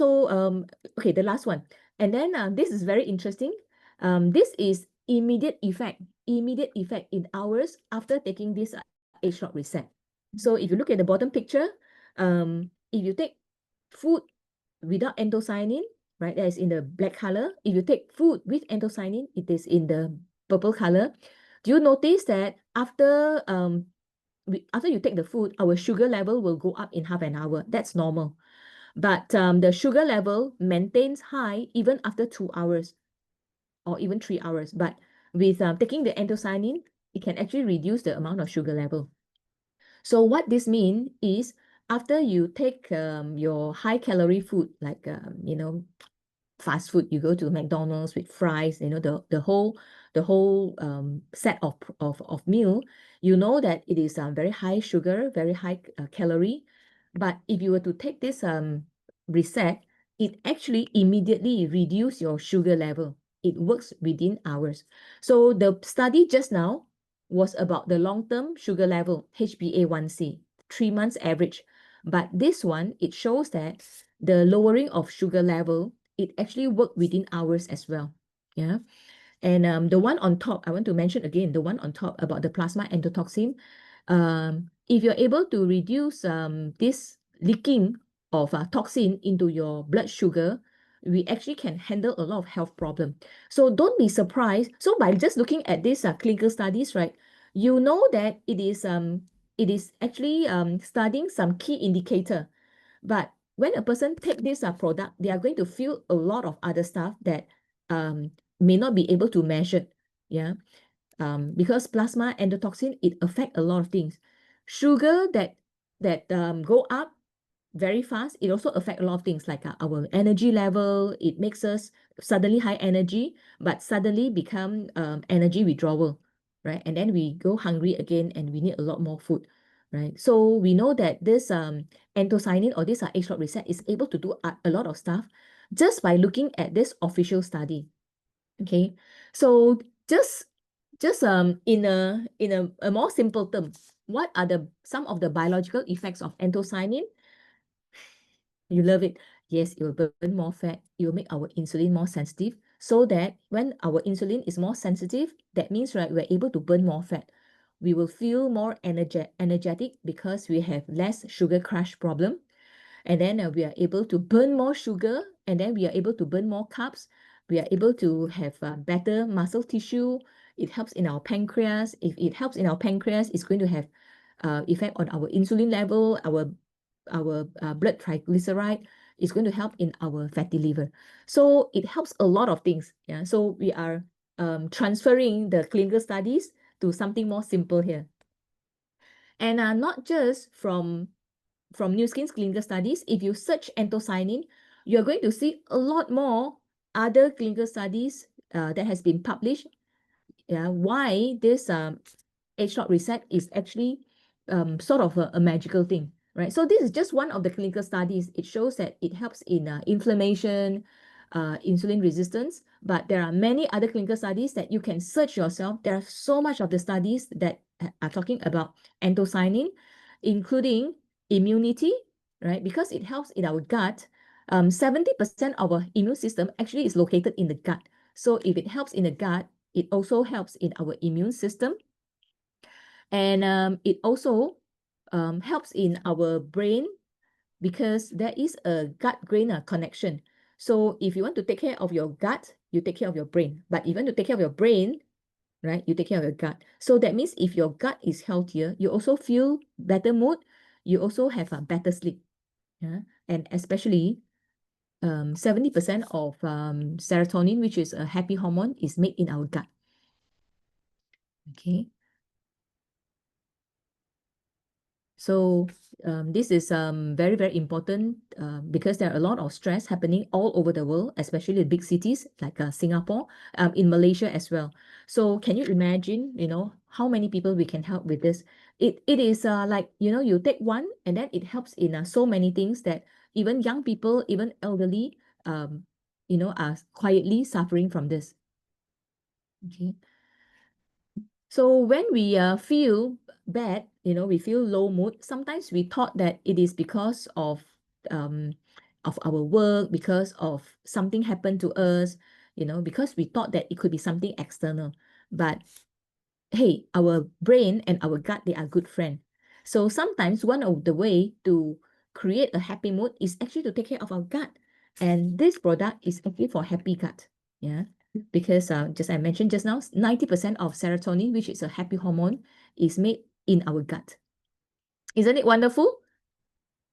okay, the last one. And then this is very interesting. This is immediate effect in hours after taking this age short reset. So if you look at the bottom picture, if you take food without anthocyanin, right, that is in the black color. If you take food with anthocyanin, it is in the purple color. Do you notice that after you take the food, our sugar level will go up in half an hour? That's normal. But the sugar level maintains high even after 2 hours or even 3 hours. But with taking the anthocyanin, it can actually reduce the amount of sugar level. So what this means is after you take your high calorie food, like fast food, you go to McDonald's with fries, the whole set of meal, you know that it is very high sugar, very high calorie. But if you were to take this reset, it actually immediately reduce your sugar level. It works within hours. So the study just now was about the long-term sugar level, HbA1c, 3 months average. But this one, it shows that the lowering of sugar level, it actually worked within hours as well. Yeah. And the one on top, I want to mention again, the one on top about the plasma endotoxin. If you're able to reduce this leaking of toxin into your blood sugar, we actually can handle a lot of health problem. So don't be surprised. So by just looking at these clinical studies, right, you know that it is actually studying some key indicator. But when a person take this product, they are going to feel a lot of other stuff that may not be able to measure. Yeah. Because plasma endotoxin, it affect a lot of things. Sugar that go up very fast, it also affect a lot of things like our energy level. It makes us suddenly high energy, but suddenly become energy withdrawal, right? And then we go hungry again and we need a lot more food, right? So we know that this anthocyanin or this age short reset is able to do a lot of stuff just by looking at this official study. Okay, so just in a more simple term, what are some of the biological effects of anthocyanin? You love it. Yes, it will burn more fat. It will make our insulin more sensitive, so that when our insulin is more sensitive, that means, right, we're able to burn more fat. We will feel more energetic because we have less sugar crash problem. And then we are able to burn more sugar, and then we are able to burn more carbs. We are able to have better muscle tissue. It helps in our pancreas. If it helps in our pancreas, it's going to have effect on our insulin level, our blood triglyceride. Is going to help in our fatty liver. So it helps a lot of things. Yeah. So we are transferring the clinical studies to something more simple here. And not just from New Skin's clinical studies. If you search anthocyanin, you're going to see a lot more other clinical studies that has been published. Yeah, why this age clock reset is actually sort of a magical thing, right? So this is just one of the clinical studies. It shows that it helps in inflammation, insulin resistance, but there are many other clinical studies that you can search yourself. There are so much of the studies that are talking about anthocyanin, including immunity, right? Because it helps in our gut. 70% of our immune system actually is located in the gut. So if it helps in the gut, it also helps in our immune system. And it also helps in our brain because there is a gut-brain connection. So if you want to take care of your gut, you take care of your brain. But if you want to take care of your brain, right, you take care of your gut. So that means if your gut is healthier, you also feel better mood. You also have a better sleep. Yeah? And especially 70% of serotonin, which is a happy hormone, is made in our gut. Okay. So this is very, very important because there are a lot of stress happening all over the world, especially in big cities like Singapore, in Malaysia as well. So can you imagine, how many people we can help with this? It is like, you take one and then it helps in so many things that even young people, even elderly, are quietly suffering from this. Okay. So when we feel bad, we feel low mood, sometimes we thought that it is because um, of our work, because of something happened to us, because we thought that it could be something external. But hey, our brain and our gut, they are good friends. So sometimes one of the way to create a happy mood is actually to take care of our gut. And this product is actually for happy gut. Yeah. Because just I mentioned just now, 90% of serotonin, which is a happy hormone, is made in our gut. Isn't it wonderful?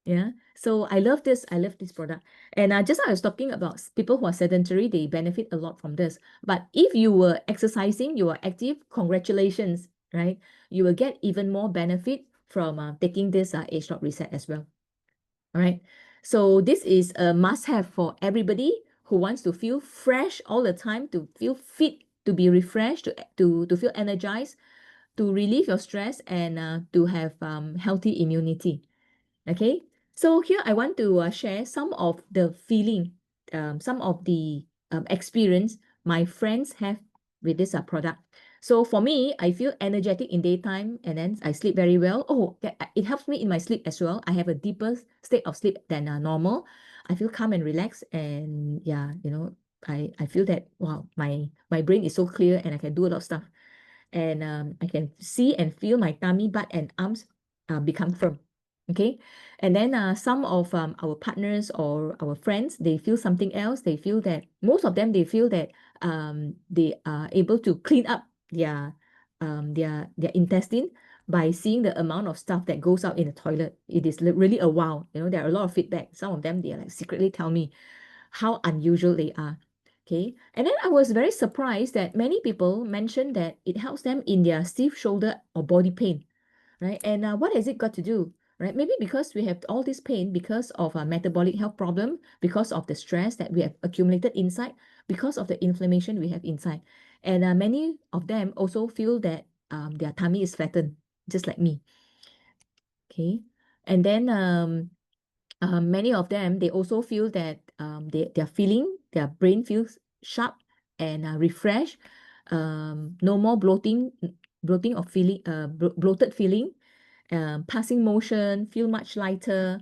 Yeah. So I love this. I love this product. And just I was talking about people who are sedentary, they benefit a lot from this. But if you were exercising, you are active, congratulations, right? You will get even more benefit from taking this age clock reset as well. All right. So this is a must-have for everybody who wants to feel fresh all the time, to feel fit, to be refreshed, to feel energized, to relieve your stress, and to have healthy immunity. Okay, so here I want to share some of the feeling, some of the experience my friends have with this product. So for me, I feel energetic in daytime and then I sleep very well. Oh, it helps me in my sleep as well. I have a deeper state of sleep than normal. I feel calm and relaxed, and yeah, I feel that wow, my brain is so clear and I can do a lot of stuff. And I can see and feel my tummy, butt, and arms become firm. Okay. And then some of our partners or our friends, they feel something else. They feel that most of them, they feel that they are able to clean up their intestine by seeing the amount of stuff that goes out in the toilet. It is really a wow. There are a lot of feedback. Some of them, they are like secretly tell me how unusual they are. Okay. And then I was very surprised that many people mentioned that it helps them in their stiff shoulder or body pain, right? And what has it got to do, right? Maybe because we have all this pain because of a metabolic health problem, because of the stress that we have accumulated inside, because of the inflammation we have inside. And many of them also feel that their tummy is flattened, just like me. Okay. And then many of them, they also feel that their brain feels sharp and refreshed. No more bloating or feeling, bloated feeling. Passing motion, feel much lighter.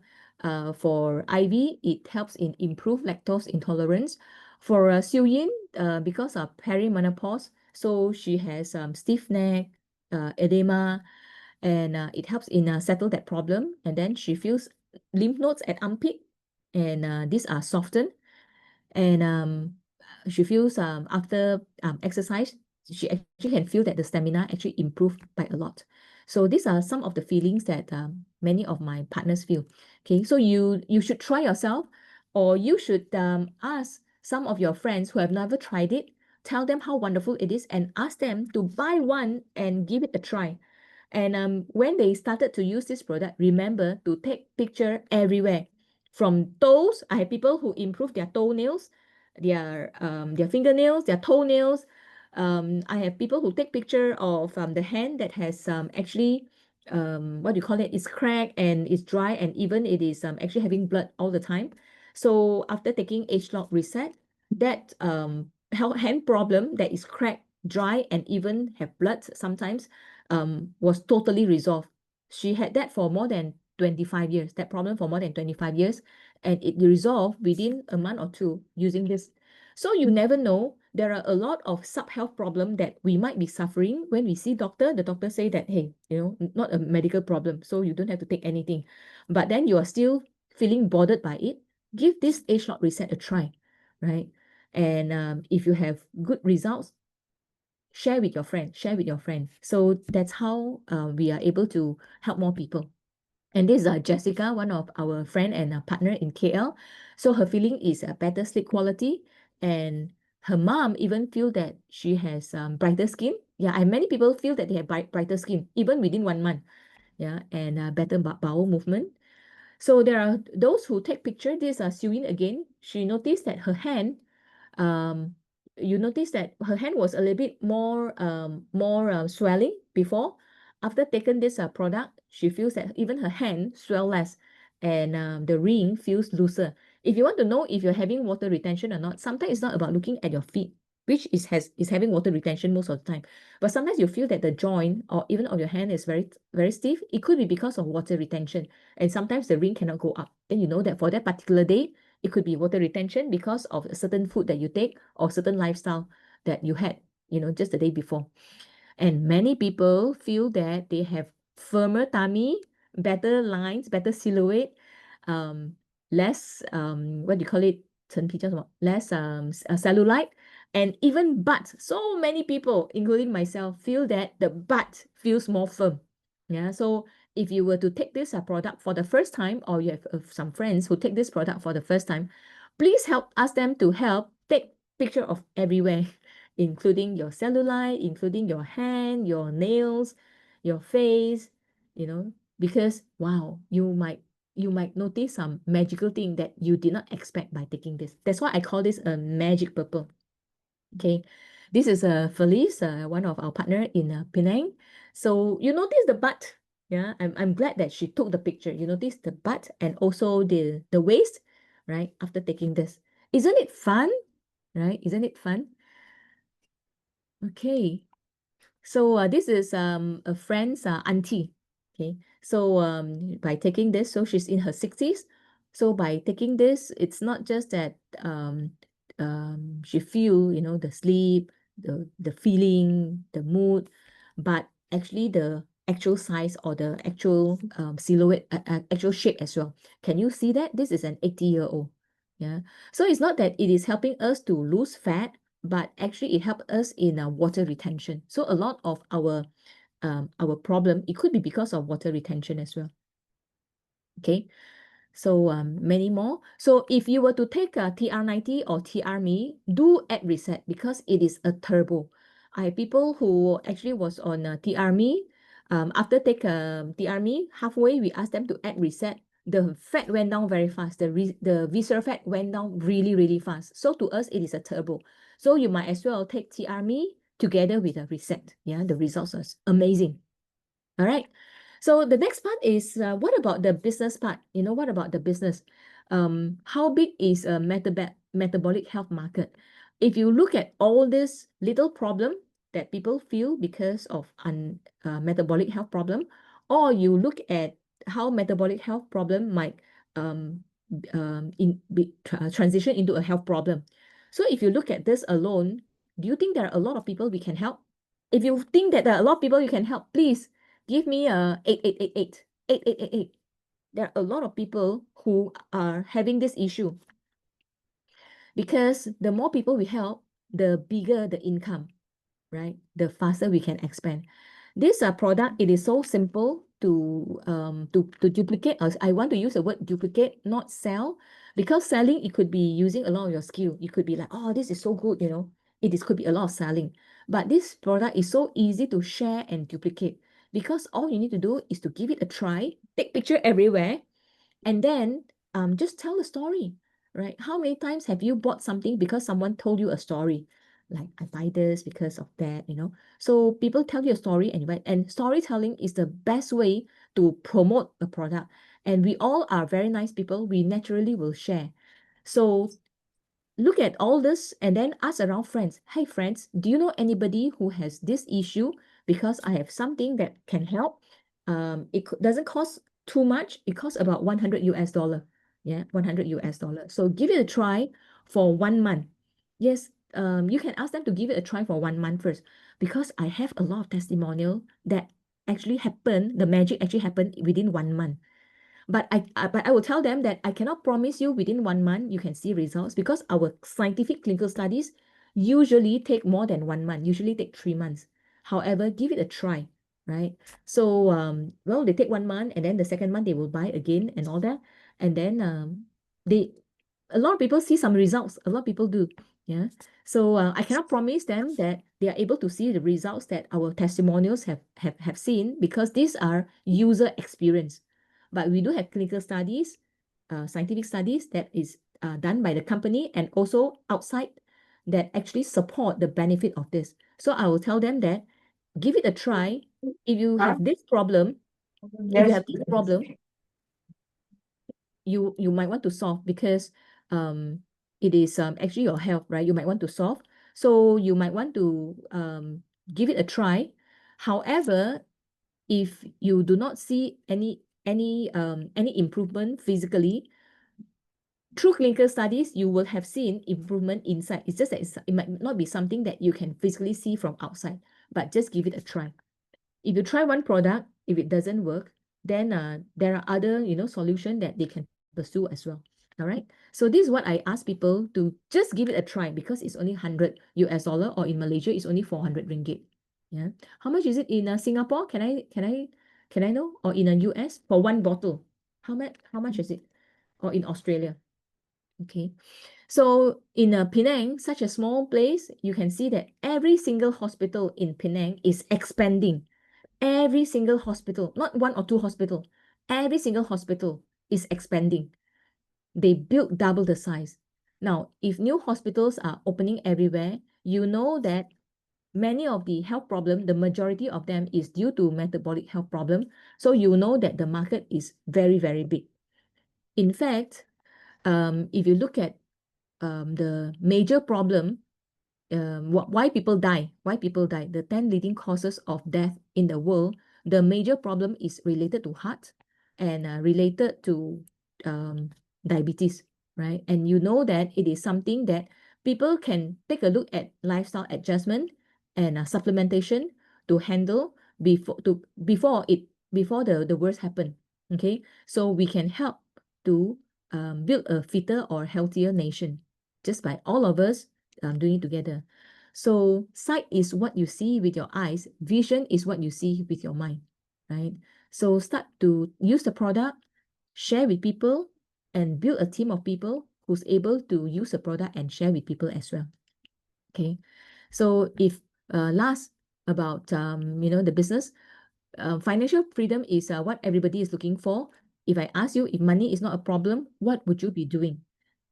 For Ivy, it helps in improve lactose intolerance. For Xiu Yin, because of perimenopause, so she has stiff neck, edema, and it helps in settle that problem. And then she feels lymph nodes at armpit, and these are softened. And she feels after exercise, she actually can feel that the stamina actually improved by a lot. So these are some of the feelings that many of my partners feel. Okay, so you should try yourself, or you should ask some of your friends who have never tried it. Tell them how wonderful it is, and ask them to buy one and give it a try. And when they started to use this product, remember to take picture everywhere. From toes, I have people who improve their toenails, their fingernails, their toenails, I have people who take picture of the hand that has actually what do you call it? It's cracked and it's dry and even it is actually having blood all the time. So after taking age lock reset, that hand problem that is cracked, dry, and even have blood sometimes was totally resolved. She had that for more than 25 years, that problem for more than 25 years, and it resolved within a month or two using this. So you never know. There are a lot of sub-health problem that we might be suffering. When we see doctor, the doctor say that, hey, not a medical problem, so you don't have to take anything. But then you are still feeling bothered by it. Give this age lock reset a try, right? And if you have good results, share with your friend, share with your friend. So that's how we are able to help more people. And this is Jessica, one of our friend and a partner in KL. So her feeling is a better sleep quality, and her mom even feel that she has brighter skin. Yeah, and many people feel that they have brighter skin even within 1 month. Yeah, and better bowel movement. So there are those who take picture. This is Sewin again. She noticed that her hand um, you notice that her hand was a little bit more swelling before. After taking this product, she feels that even her hand swell less and the ring feels looser. If you want to know if you're having water retention or not, sometimes it's not about looking at your feet, which is having water retention most of the time. But sometimes you feel that the joint or even of your hand is very, very stiff. It could be because of water retention. And sometimes the ring cannot go up. Then you know that for that particular day, it could be water retention because of a certain food that you take or certain lifestyle that you had, just the day before. And many people feel that they have firmer tummy, better lines, better silhouette, um, less what do you call it? 陈皮叫什么? Less cellulite, and even butt. So many people, including myself, feel that the butt feels more firm. Yeah, so if you were to take this product for the first time, or you have some friends who take this product for the first time, please ask them to help take picture of everywhere, including your cellulite, including your hand, your nails, your face, because wow, you might notice some magical thing that you did not expect by taking this. That's why I call this a magic purple. Okay, this is Felice, one of our partner in Penang. So you notice the butt. Yeah, I'm glad that she took the picture. You notice the butt and also the waist, right? After taking this, isn't it fun? Right? Isn't it fun? Okay. So this is a friend's auntie. Okay. So by taking this, so she's in her 60s. So by taking this, it's not just that she feel, the sleep, the feeling, the mood, but actually the actual size or the actual silhouette, actual shape as well. Can you see that? This is an 80-year-old. Yeah. So it's not that it is helping us to lose fat, but actually it helps us in water retention. So a lot of our problem, it could be because of water retention as well. Okay, so many more. So if you were to take a TR90 or TR-Me, do add reset because it is a turbo. I have people who actually was on TR-Me. After take TR-Me, halfway we ask them to add reset. The fat went down very fast. The visceral fat went down really, really fast. So to us, it is a turbo. So you might as well take TR-Me together with a reset. Yeah, the results are amazing. All right. So the next part is what about the business part? What about the business? How big is a metabolic health market? If you look at all this little problem that people feel because of metabolic health problem, or you look at how metabolic health problem might transition into a health problem. So if you look at this alone, do you think there are a lot of people we can help? If you think that there are a lot of people you can help, please give me a 8888. 8888. There are a lot of people who are having this issue because the more people we help, the bigger the income, right? The faster we can expand. This product, it is so simple to duplicate. I want to use the word duplicate, not sell, because selling, it could be using a lot of your skill. You could be like, oh, this is so good, could be a lot of selling. But this product is so easy to share and duplicate because all you need to do is to give it a try, take picture everywhere, and then just tell the story, right? How many times have you bought something because someone told you a story? like I buy this because of that, you know. So people tell you a story and you buy, and storytelling is the best way to promote a product. And we all are very nice people. We naturally will share. So look at all this and then ask around friends. Hey friends, do you know anybody who has this issue? Because I have something that can help. It doesn't cost too much. It costs about 100 US dollar. Yeah, 100 US dollar. So give it a try for 1 month. Yes, you can ask them to give it a try for 1 month first, because I have a lot of testimonial that actually happened. The magic actually happened within 1 month. But I will tell them that I cannot promise you within 1 month you can see results, because our scientific clinical studies usually take more than 1 month, usually take 3 months. However, give it a try, right? So well, they take 1 month and then the second month they will buy again and all that. And then they a lot of people see some results. A lot of people do. Yeah. So I cannot promise them that they are able to see the results that our testimonials have seen, because these are user experience. But we do have clinical studies, scientific studies that is done by the company and also outside, that actually support the benefit of this. So I will tell them that give it a try. If you have this problem, if you have this problem, you might want to solve, because it is actually your health, right? You might want to solve. So you might want to give it a try. However, if you do not see any improvement physically, through clinical studies, you will have seen improvement inside. It's just that it might not be something that you can physically see from outside, but just give it a try. If you try one product, if it doesn't work, then there are other, solution that they can pursue as well. All right. So this is what I ask people to just give it a try, because it's only 100 US dollar, or in Malaysia it's only 400 ringgit. Yeah. How much is it in Singapore? Can I know? Or in the US for one bottle? How much is it? Or in Australia? Okay. So in Penang, such a small place, you can see that every single hospital in Penang is expanding. Every single hospital, not one or two hospital, every single hospital is expanding. They built double the size. Now, if new hospitals are opening everywhere, you know that many of the health problem, the majority of them is due to metabolic health problem. So you know that the market is very, very big. In fact, if you look at the major problem, why people die, the 10 leading causes of death in the world, the major problem is related to heart and related to um, diabetes, right? And you know that it is something that people can take a look at lifestyle adjustment and supplementation to handle before the worst happen. Okay, so we can help to build a fitter or healthier nation just by all of us doing it together. So sight is what you see with your eyes, vision is what you see with your mind, right? So start to use the product, share with people, and build a team of people who's able to use the product and share with people as well. Okay. So if last about the business, financial freedom is what everybody is looking for. If I ask you, if money is not a problem, what would you be doing?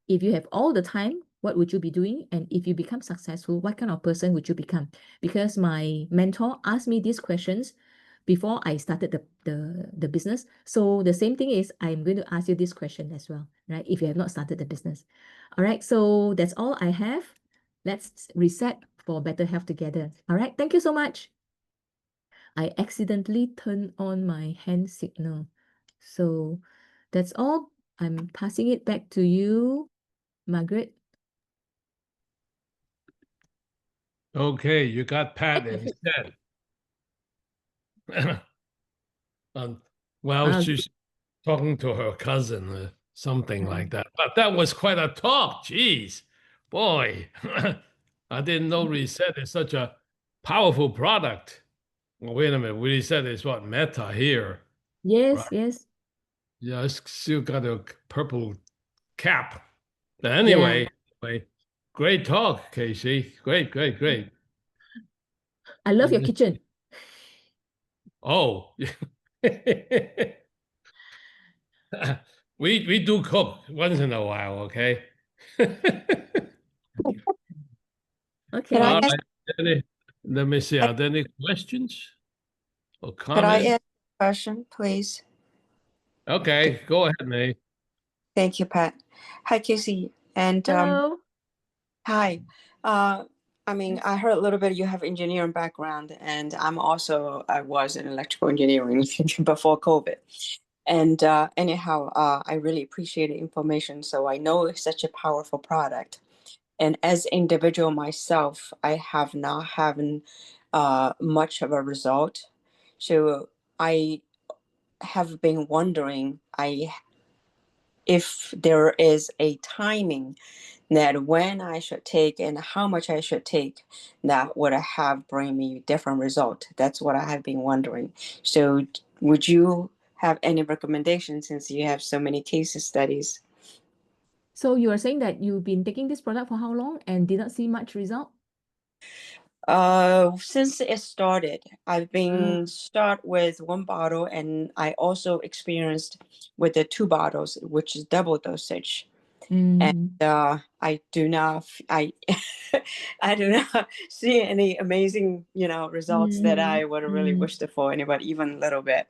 If you have all the time, what would you be doing? And if you become successful, what kind of person would you become? Because my mentor asked me these questions before I started the business. So the same thing is I'm going to ask you this question as well, right? If you have not started the business. All right, so that's all I have. Let's reset for better health together. All right, thank you so much. I accidentally turned on my hand signal. So that's all. I'm passing it back to you, Margaret. Okay, you got Pat instead. Well, Ah, she's talking to her cousin or something like that. But that was quite a talk. Jeez, boy, I didn't know Reset is such a powerful product. Well, wait a minute. Reset is what, Meta here, right? yes, yes. Yeah, it's still got a purple cap. But Yeah. anyway, great talk, Casey. Great, great, great. I love your kitchen. Oh, we do cook once in a while, okay? Okay. I All ask, right. Let me see. Are there any questions or could I comments? ask a question, please? Okay, go ahead, May. Thank you, Pat. Hi, Casey. And Hello. hi. I mean, I heard a little bit you have engineering background, and I was in electrical engineering before COVID. And anyhow, I really appreciate the information. So I know it's such a powerful product. And as individual myself, I have not having much of a result. So I have been wondering if there is a timing that when I should take and how much I should take that would have bring me different result. That's what I have been wondering. So would you have any recommendations since you have so many case studies? So you are saying that you've been taking this product for how long and did not see much result? Since it started, I've been start with one bottle, and I also experienced with the two bottles, which is double dosage. And I do not, I do not see any amazing, results that I would really wish to for anybody, even a little bit.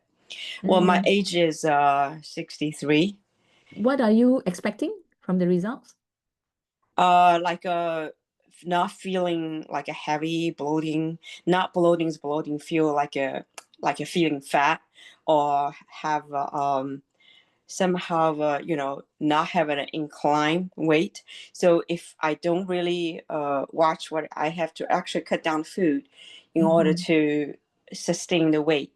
Well, my age is 63. What are you expecting from the results? Like not feeling like a heavy bloating, not bloating is bloating, feel like a feeling fat, or have somehow not having an incline weight. So if I don't really watch what I have to actually cut down food in order to sustain the weight.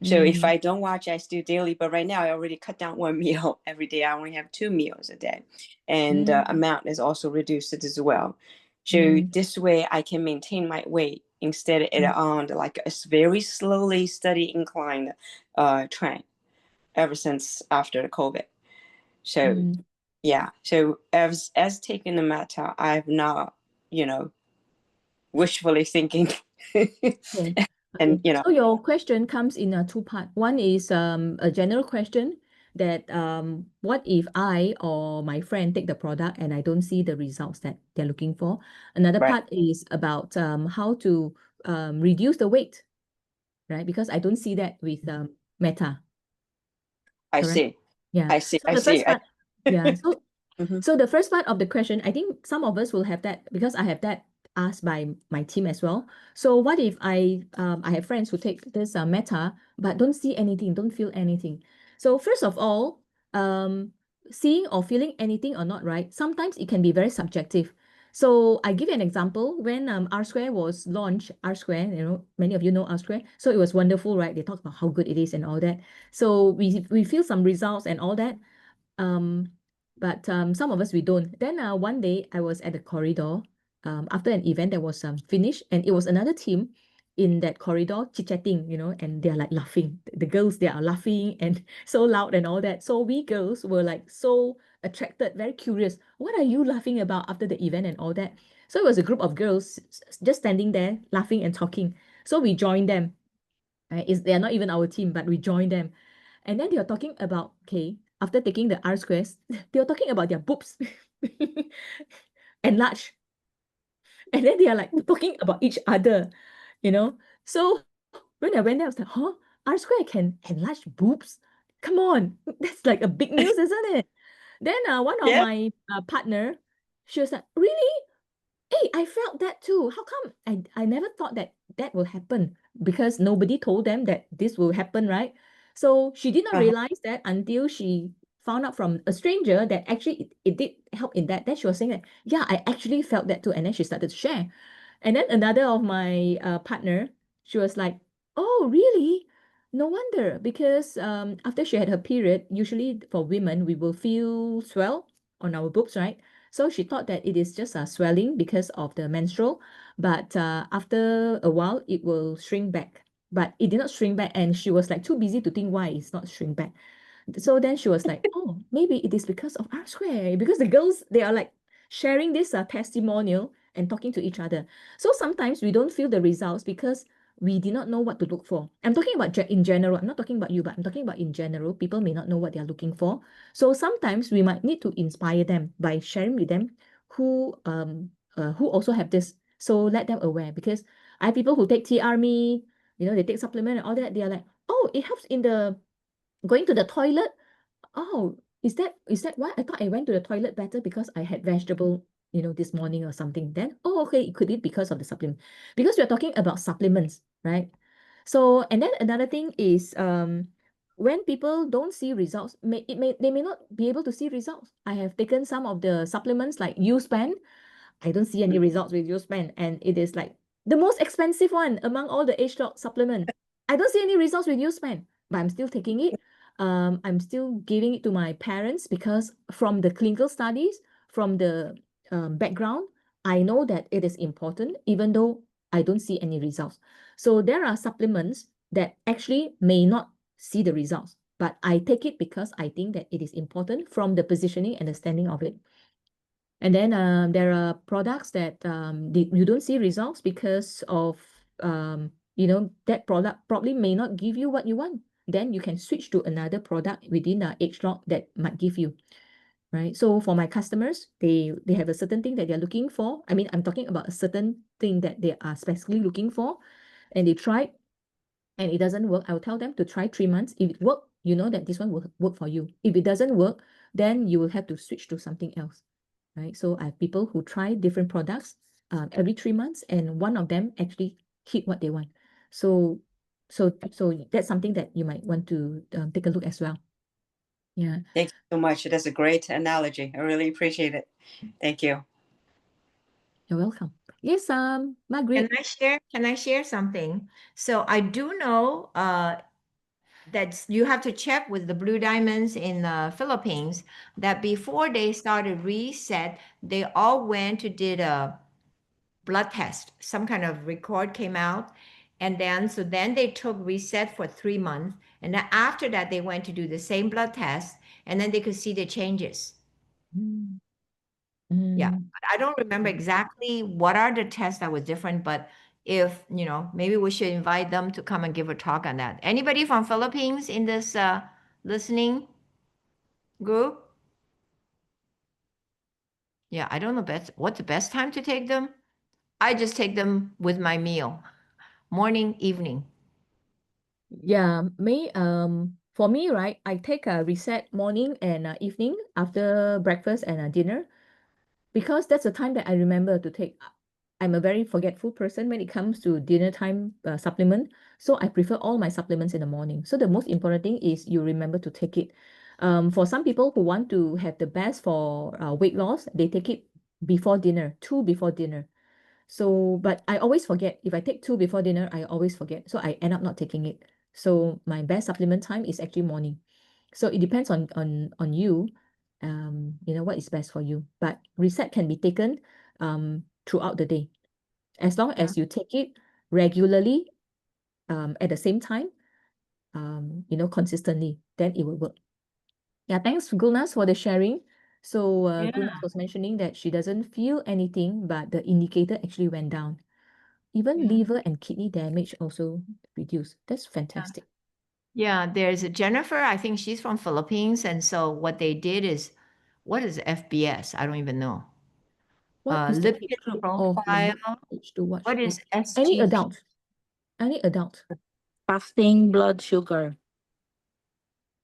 So if I don't watch, I still daily. But right now, I already cut down one meal every day. I only have 2 meals a day, and amount is also reduced as well. So this way, I can maintain my weight instead of it on like a very slowly, steady incline trend ever since after the COVID. So yeah. So as taking the matter, I've not, wishfully thinking, Okay. and Okay. So your question comes in a two-part. One is a general question that what if I or my friend take the product and I don't see the results that they're looking for? Another right. part is about how to reduce the weight, right? Because I don't see that with Meta, I correct? see. Yeah. I see. So I the see. first part, yeah. So Mhm. so the first part of the question, I think some of us will have that because I have that asked by my team as well. So what if I have friends who take this Meta but don't see anything, don't feel anything. So first of all, seeing or feeling anything or not, right? Sometimes it can be very subjective. So I give you an example. When R Square was launched, R Square, many of you know R Square. So it was wonderful, right? They talked about how good it is and all that. So we feel some results and all that. But some of us we don't. Then one day I was at the corridor after an event that was finished, and it was another team in that corridor chit-chatting, and they're like laughing. The girls, they are laughing and so loud and all that. So we girls were like so attracted, very curious. What are you laughing about after the event and all that? So it was a group of girls just standing there laughing and talking. So we joined them. They're not even our team, but we joined them. And then they are talking about, okay, after taking the R squares, they are talking about their boobs enlarged. And then they are like talking about each other, you know. So when I went there, I was like, huh? R square can enlarge boobs? Come on, that's like a big news, isn't it? Then one of Yeah. my partner, she was like, really? Hey, I felt that too. How come I never thought that that will happen because nobody told them that this will happen, right? So she did not Uh-huh. realize that until she found out from a stranger that actually it did help in that. Then she was saying that, yeah, I actually felt that too. And then she started to share. And then another of my partner, she was like, oh, really? No wonder, because after she had her period, usually for women, we will feel swell on our boobs, right? So she thought that it is just a swelling because of the menstrual, but after a while, it will shrink back. But it did not shrink back, and she was like too busy to think why it's not shrink back. So then she was like, oh, maybe it is because of R square, because the girls, they are like sharing this testimonial and talking to each other. So sometimes we don't feel the results because we did not know what to look for. I'm talking about in general. I'm not talking about you, but I'm talking about in general. People may not know what they're looking for. So sometimes we might need to inspire them by sharing with them who also have this So let them aware, because I have people who take TRMe, you know, they take supplement and all that. They are like, oh, it helps in the going to the toilet. Oh, is that why? I thought I went to the toilet better because I had vegetable, you know, this morning or something. Then, oh, okay, it could be because of the supplement. Because we're talking about supplements, right? So, and then another thing is, when people don't see results, they may not be able to see results. I have taken some of the supplements like U-Span. I don't see any results with U-Span, and it is like the most expensive one among all the age lock supplement. I don't see any results with U-Span, but I'm still taking it. I'm still giving it to my parents because from the clinical studies, from the background, I know that it is important, even though I don't see any results. So there are supplements that actually may not see the results, but I take it because I think that it is important from the positioning and the standing of it. And then there are products that you don't see results because of you know, that product probably may not give you what you want. Then you can switch to another product within the age lock that might give you, right? So for my customers, they have a certain thing that they're looking for. I mean, I'm talking about a certain thing that they are specifically looking for, and they try and it doesn't work. I'll tell them to try 3 months. If it works, you know that this one will work for you. If it doesn't work, then you will have to switch to something else, right? So I have people who try different products every 3 months, and one of them actually hit what they want. So that's something that you might want to take a look as well. Yeah, Thank you so much. That's a great analogy. I really appreciate it. Thank you. you're welcome. Yes, Margaret. Can I share something? So I do know that you have to check with the Blue Diamonds in the Philippines that before they started reset, they all went to did a blood test. Some kind of record came out. And then they took reset for 3 months. And then after that, they went to do the same blood test, and then they could see the changes. Mm. Yeah, Mm. but I don't remember exactly what are the tests that was different, but if, you know, maybe we should invite them to come and give a talk on that. Anybody from Philippines in this listening group? Yeah, I don't know what's the best time to take them. I just take them with my meal, morning, evening. Yeah, for me, right, I take a reset morning and evening after breakfast and dinner, because that's the time that I remember to take. I'm a very forgetful person when it comes to dinner time supplement, so I prefer all my supplements in the morning. So the most important thing is you remember to take it. For some people who want to have the best for weight loss, they take it before dinner, two before dinner. So, but I always forget. If I take two before dinner, I always forget. So I end up not taking it. So my best supplement time is actually morning. So it depends on you, you know, what is best for you. But reset can be taken throughout the day. As long as you take it regularly, at the same time, you know, consistently, then it will work. Yeah, thanks, Gulnas, for the sharing. So Yeah. Gulnas was mentioning that she doesn't feel anything, but the indicator actually went down. Even Yeah. liver and kidney damage also reduced. That's fantastic. Yeah, there's a Jennifer, I think she's from Philippines, and so what they did is, what is FBS? I don't even know. What is the Lipid age group of profile. age to watch? What is Any SGP? adult? Any adult? Fasting blood sugar.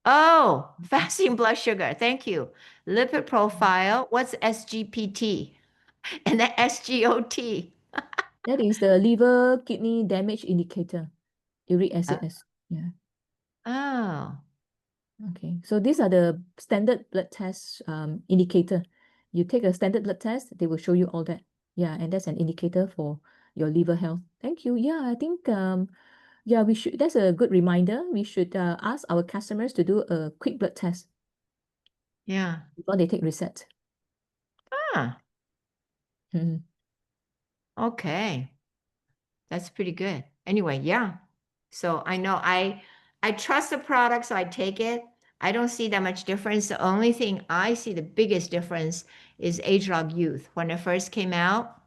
Oh, fasting blood sugar. Thank you. Lipid profile. What's SGPT? And then SGOT. That is the liver kidney damage indicator. Uric acid. Yeah. Oh, Okay. So these are the standard blood test indicator. You take a standard blood test, they will show you all that. Yeah, and that's an indicator for your liver health. Thank you. Yeah, I think yeah, we should. That's a good reminder. We should ask our customers to do a quick blood test yeah. before they take reset. Ah, Mhm. okay. That's pretty good. Anyway, yeah. So I know I trust the product, so I take it. I don't see that much difference. The only thing I see the biggest difference is age log youth. When it first came out,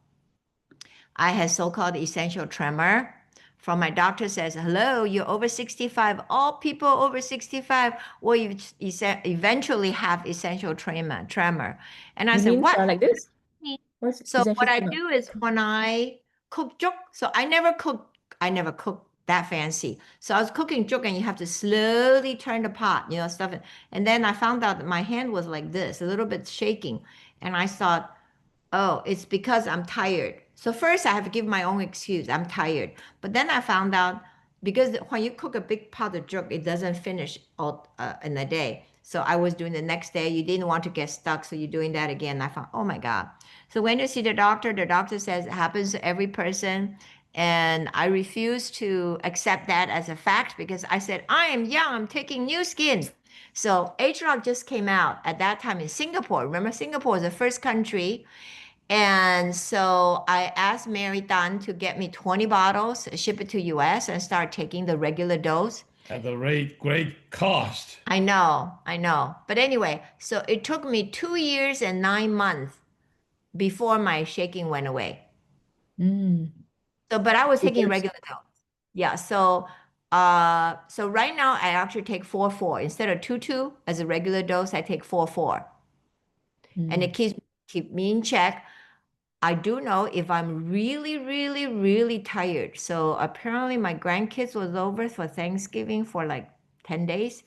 I had so-called essential tremor. From my doctor says, hello, you're over 65. All people over 65 will eventually have essential tremor. And I You said, mean what? like this? What's So essential what I tremor? do is when I cook juk. So I never cooked that fancy. So I was cooking juk and you have to slowly turn the pot, stuff it. And then I found out that my hand was like this, a little bit shaking. And I thought, oh, it's because I'm tired. So first I have to give my own excuse. I'm tired. But then I found out because when you cook a big pot of juk, it doesn't finish all in a day. So I was doing the next day. You didn't want to get stuck, so you're doing that again. I thought, oh my God. So when you see the doctor says it happens to every person. And I refuse to accept that as a fact because I said, I am young, I'm taking new skin. So age-log just came out at that time in Singapore. Remember, Singapore was the first country. And so I asked Mary Tan to get me 20 bottles, ship it to US and start taking the regular dose. At the great cost. I know. But anyway, so it took me 2 years and 9 months before my shaking went away. So, but I was taking regular dose. Yeah. So right now I actually take 4 instead of 2 as a regular dose. I take 4. And it keep me in check. I do know if I'm really, really, really tired. So apparently my grandkids was over for Thanksgiving for like 10 days.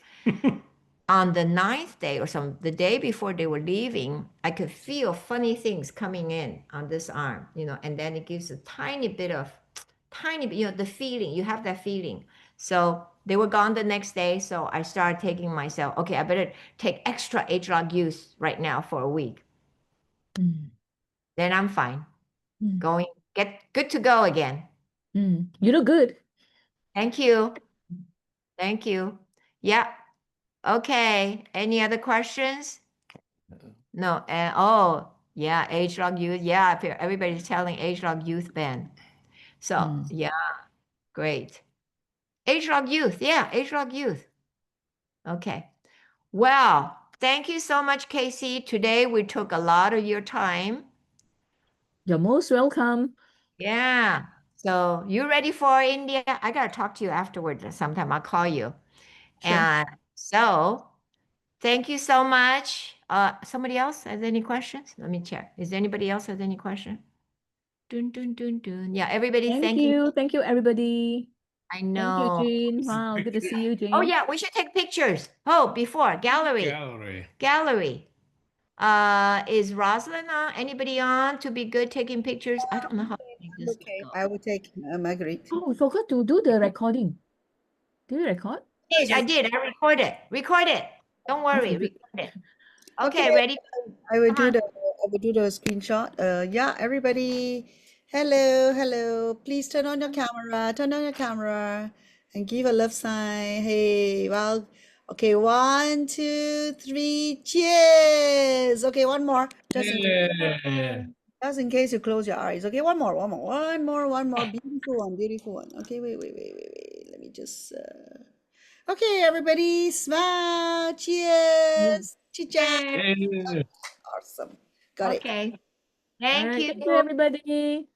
On the 9th day or the day before they were leaving, I could feel funny things coming in on this arm, and then it gives a tiny bit, the feeling, you have that feeling. So they were gone the next day. So I started taking myself, okay, I better take extra age-log use right now for a week. Then I'm fine. Get good to go again. You look good. Thank you. Yeah. Okay. Any other questions? No. Oh, yeah. age-log youth. Yeah. Everybody's telling age-log youth band. So yeah, great. age-log youth. Yeah. age-log youth. Okay. Well, thank you so much, Casey. Today we took a lot of your time. You're most welcome. Yeah. So you ready for India? I gotta talk to you afterwards sometime. I'll call you. Sure. And so thank you so much. Somebody else has any questions? Let me check. Is there anybody else has any question? Dun, dun, dun, dun. Yeah, everybody, Thank you. Thank you, everybody. I Thank know. you, Jean. Wow, good to see you, Jean. Oh yeah, we should take pictures. Oh, before gallery. Is Rosalind on? Anybody on to be good taking pictures? I don't know how to make this. Okay, I will take Marguerite. Oh, we forgot to do the recording. Did you record? I did. I record it. Don't worry. Okay, good. Record it. Okay, ready? I will do the screenshot. Yeah, everybody. Hello. Please turn on your camera and give a love sign. Hey, well, okay, 1, 2, 3, cheers. Okay, one more. Just in case you close your eyes. Okay, one more. Beautiful one. Okay, wait. Let me just okay, everybody, smile. Cheers. Chit-chat. Awesome. Got it. Okay. All Thank right, you. thank you, everybody.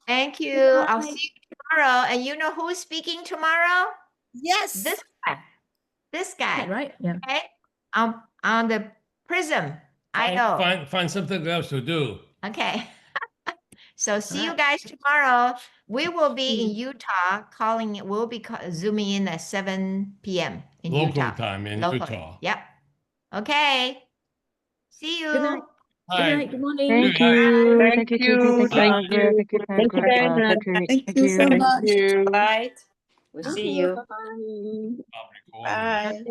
Thank you. Good I'll night. see you tomorrow. And you know who's speaking tomorrow? Yes. This guy. Yeah, right? Yeah. Okay. On the prism. I know. Find something else to do. Okay. So see you right. guys tomorrow. We will be in Utah calling it. We'll be zooming in at 7 p.m. in Local Utah. time in Locally. Utah. Yep. Okay. See you. Good night. Good Bye. night. Good morning. Thank you. Thank you, Judy. Thank you, Bye. Margaret. Thank you, Thank you very Grandpa. much. Thank you so much. Right. We'll see you. Bye. Stop recording. Bye.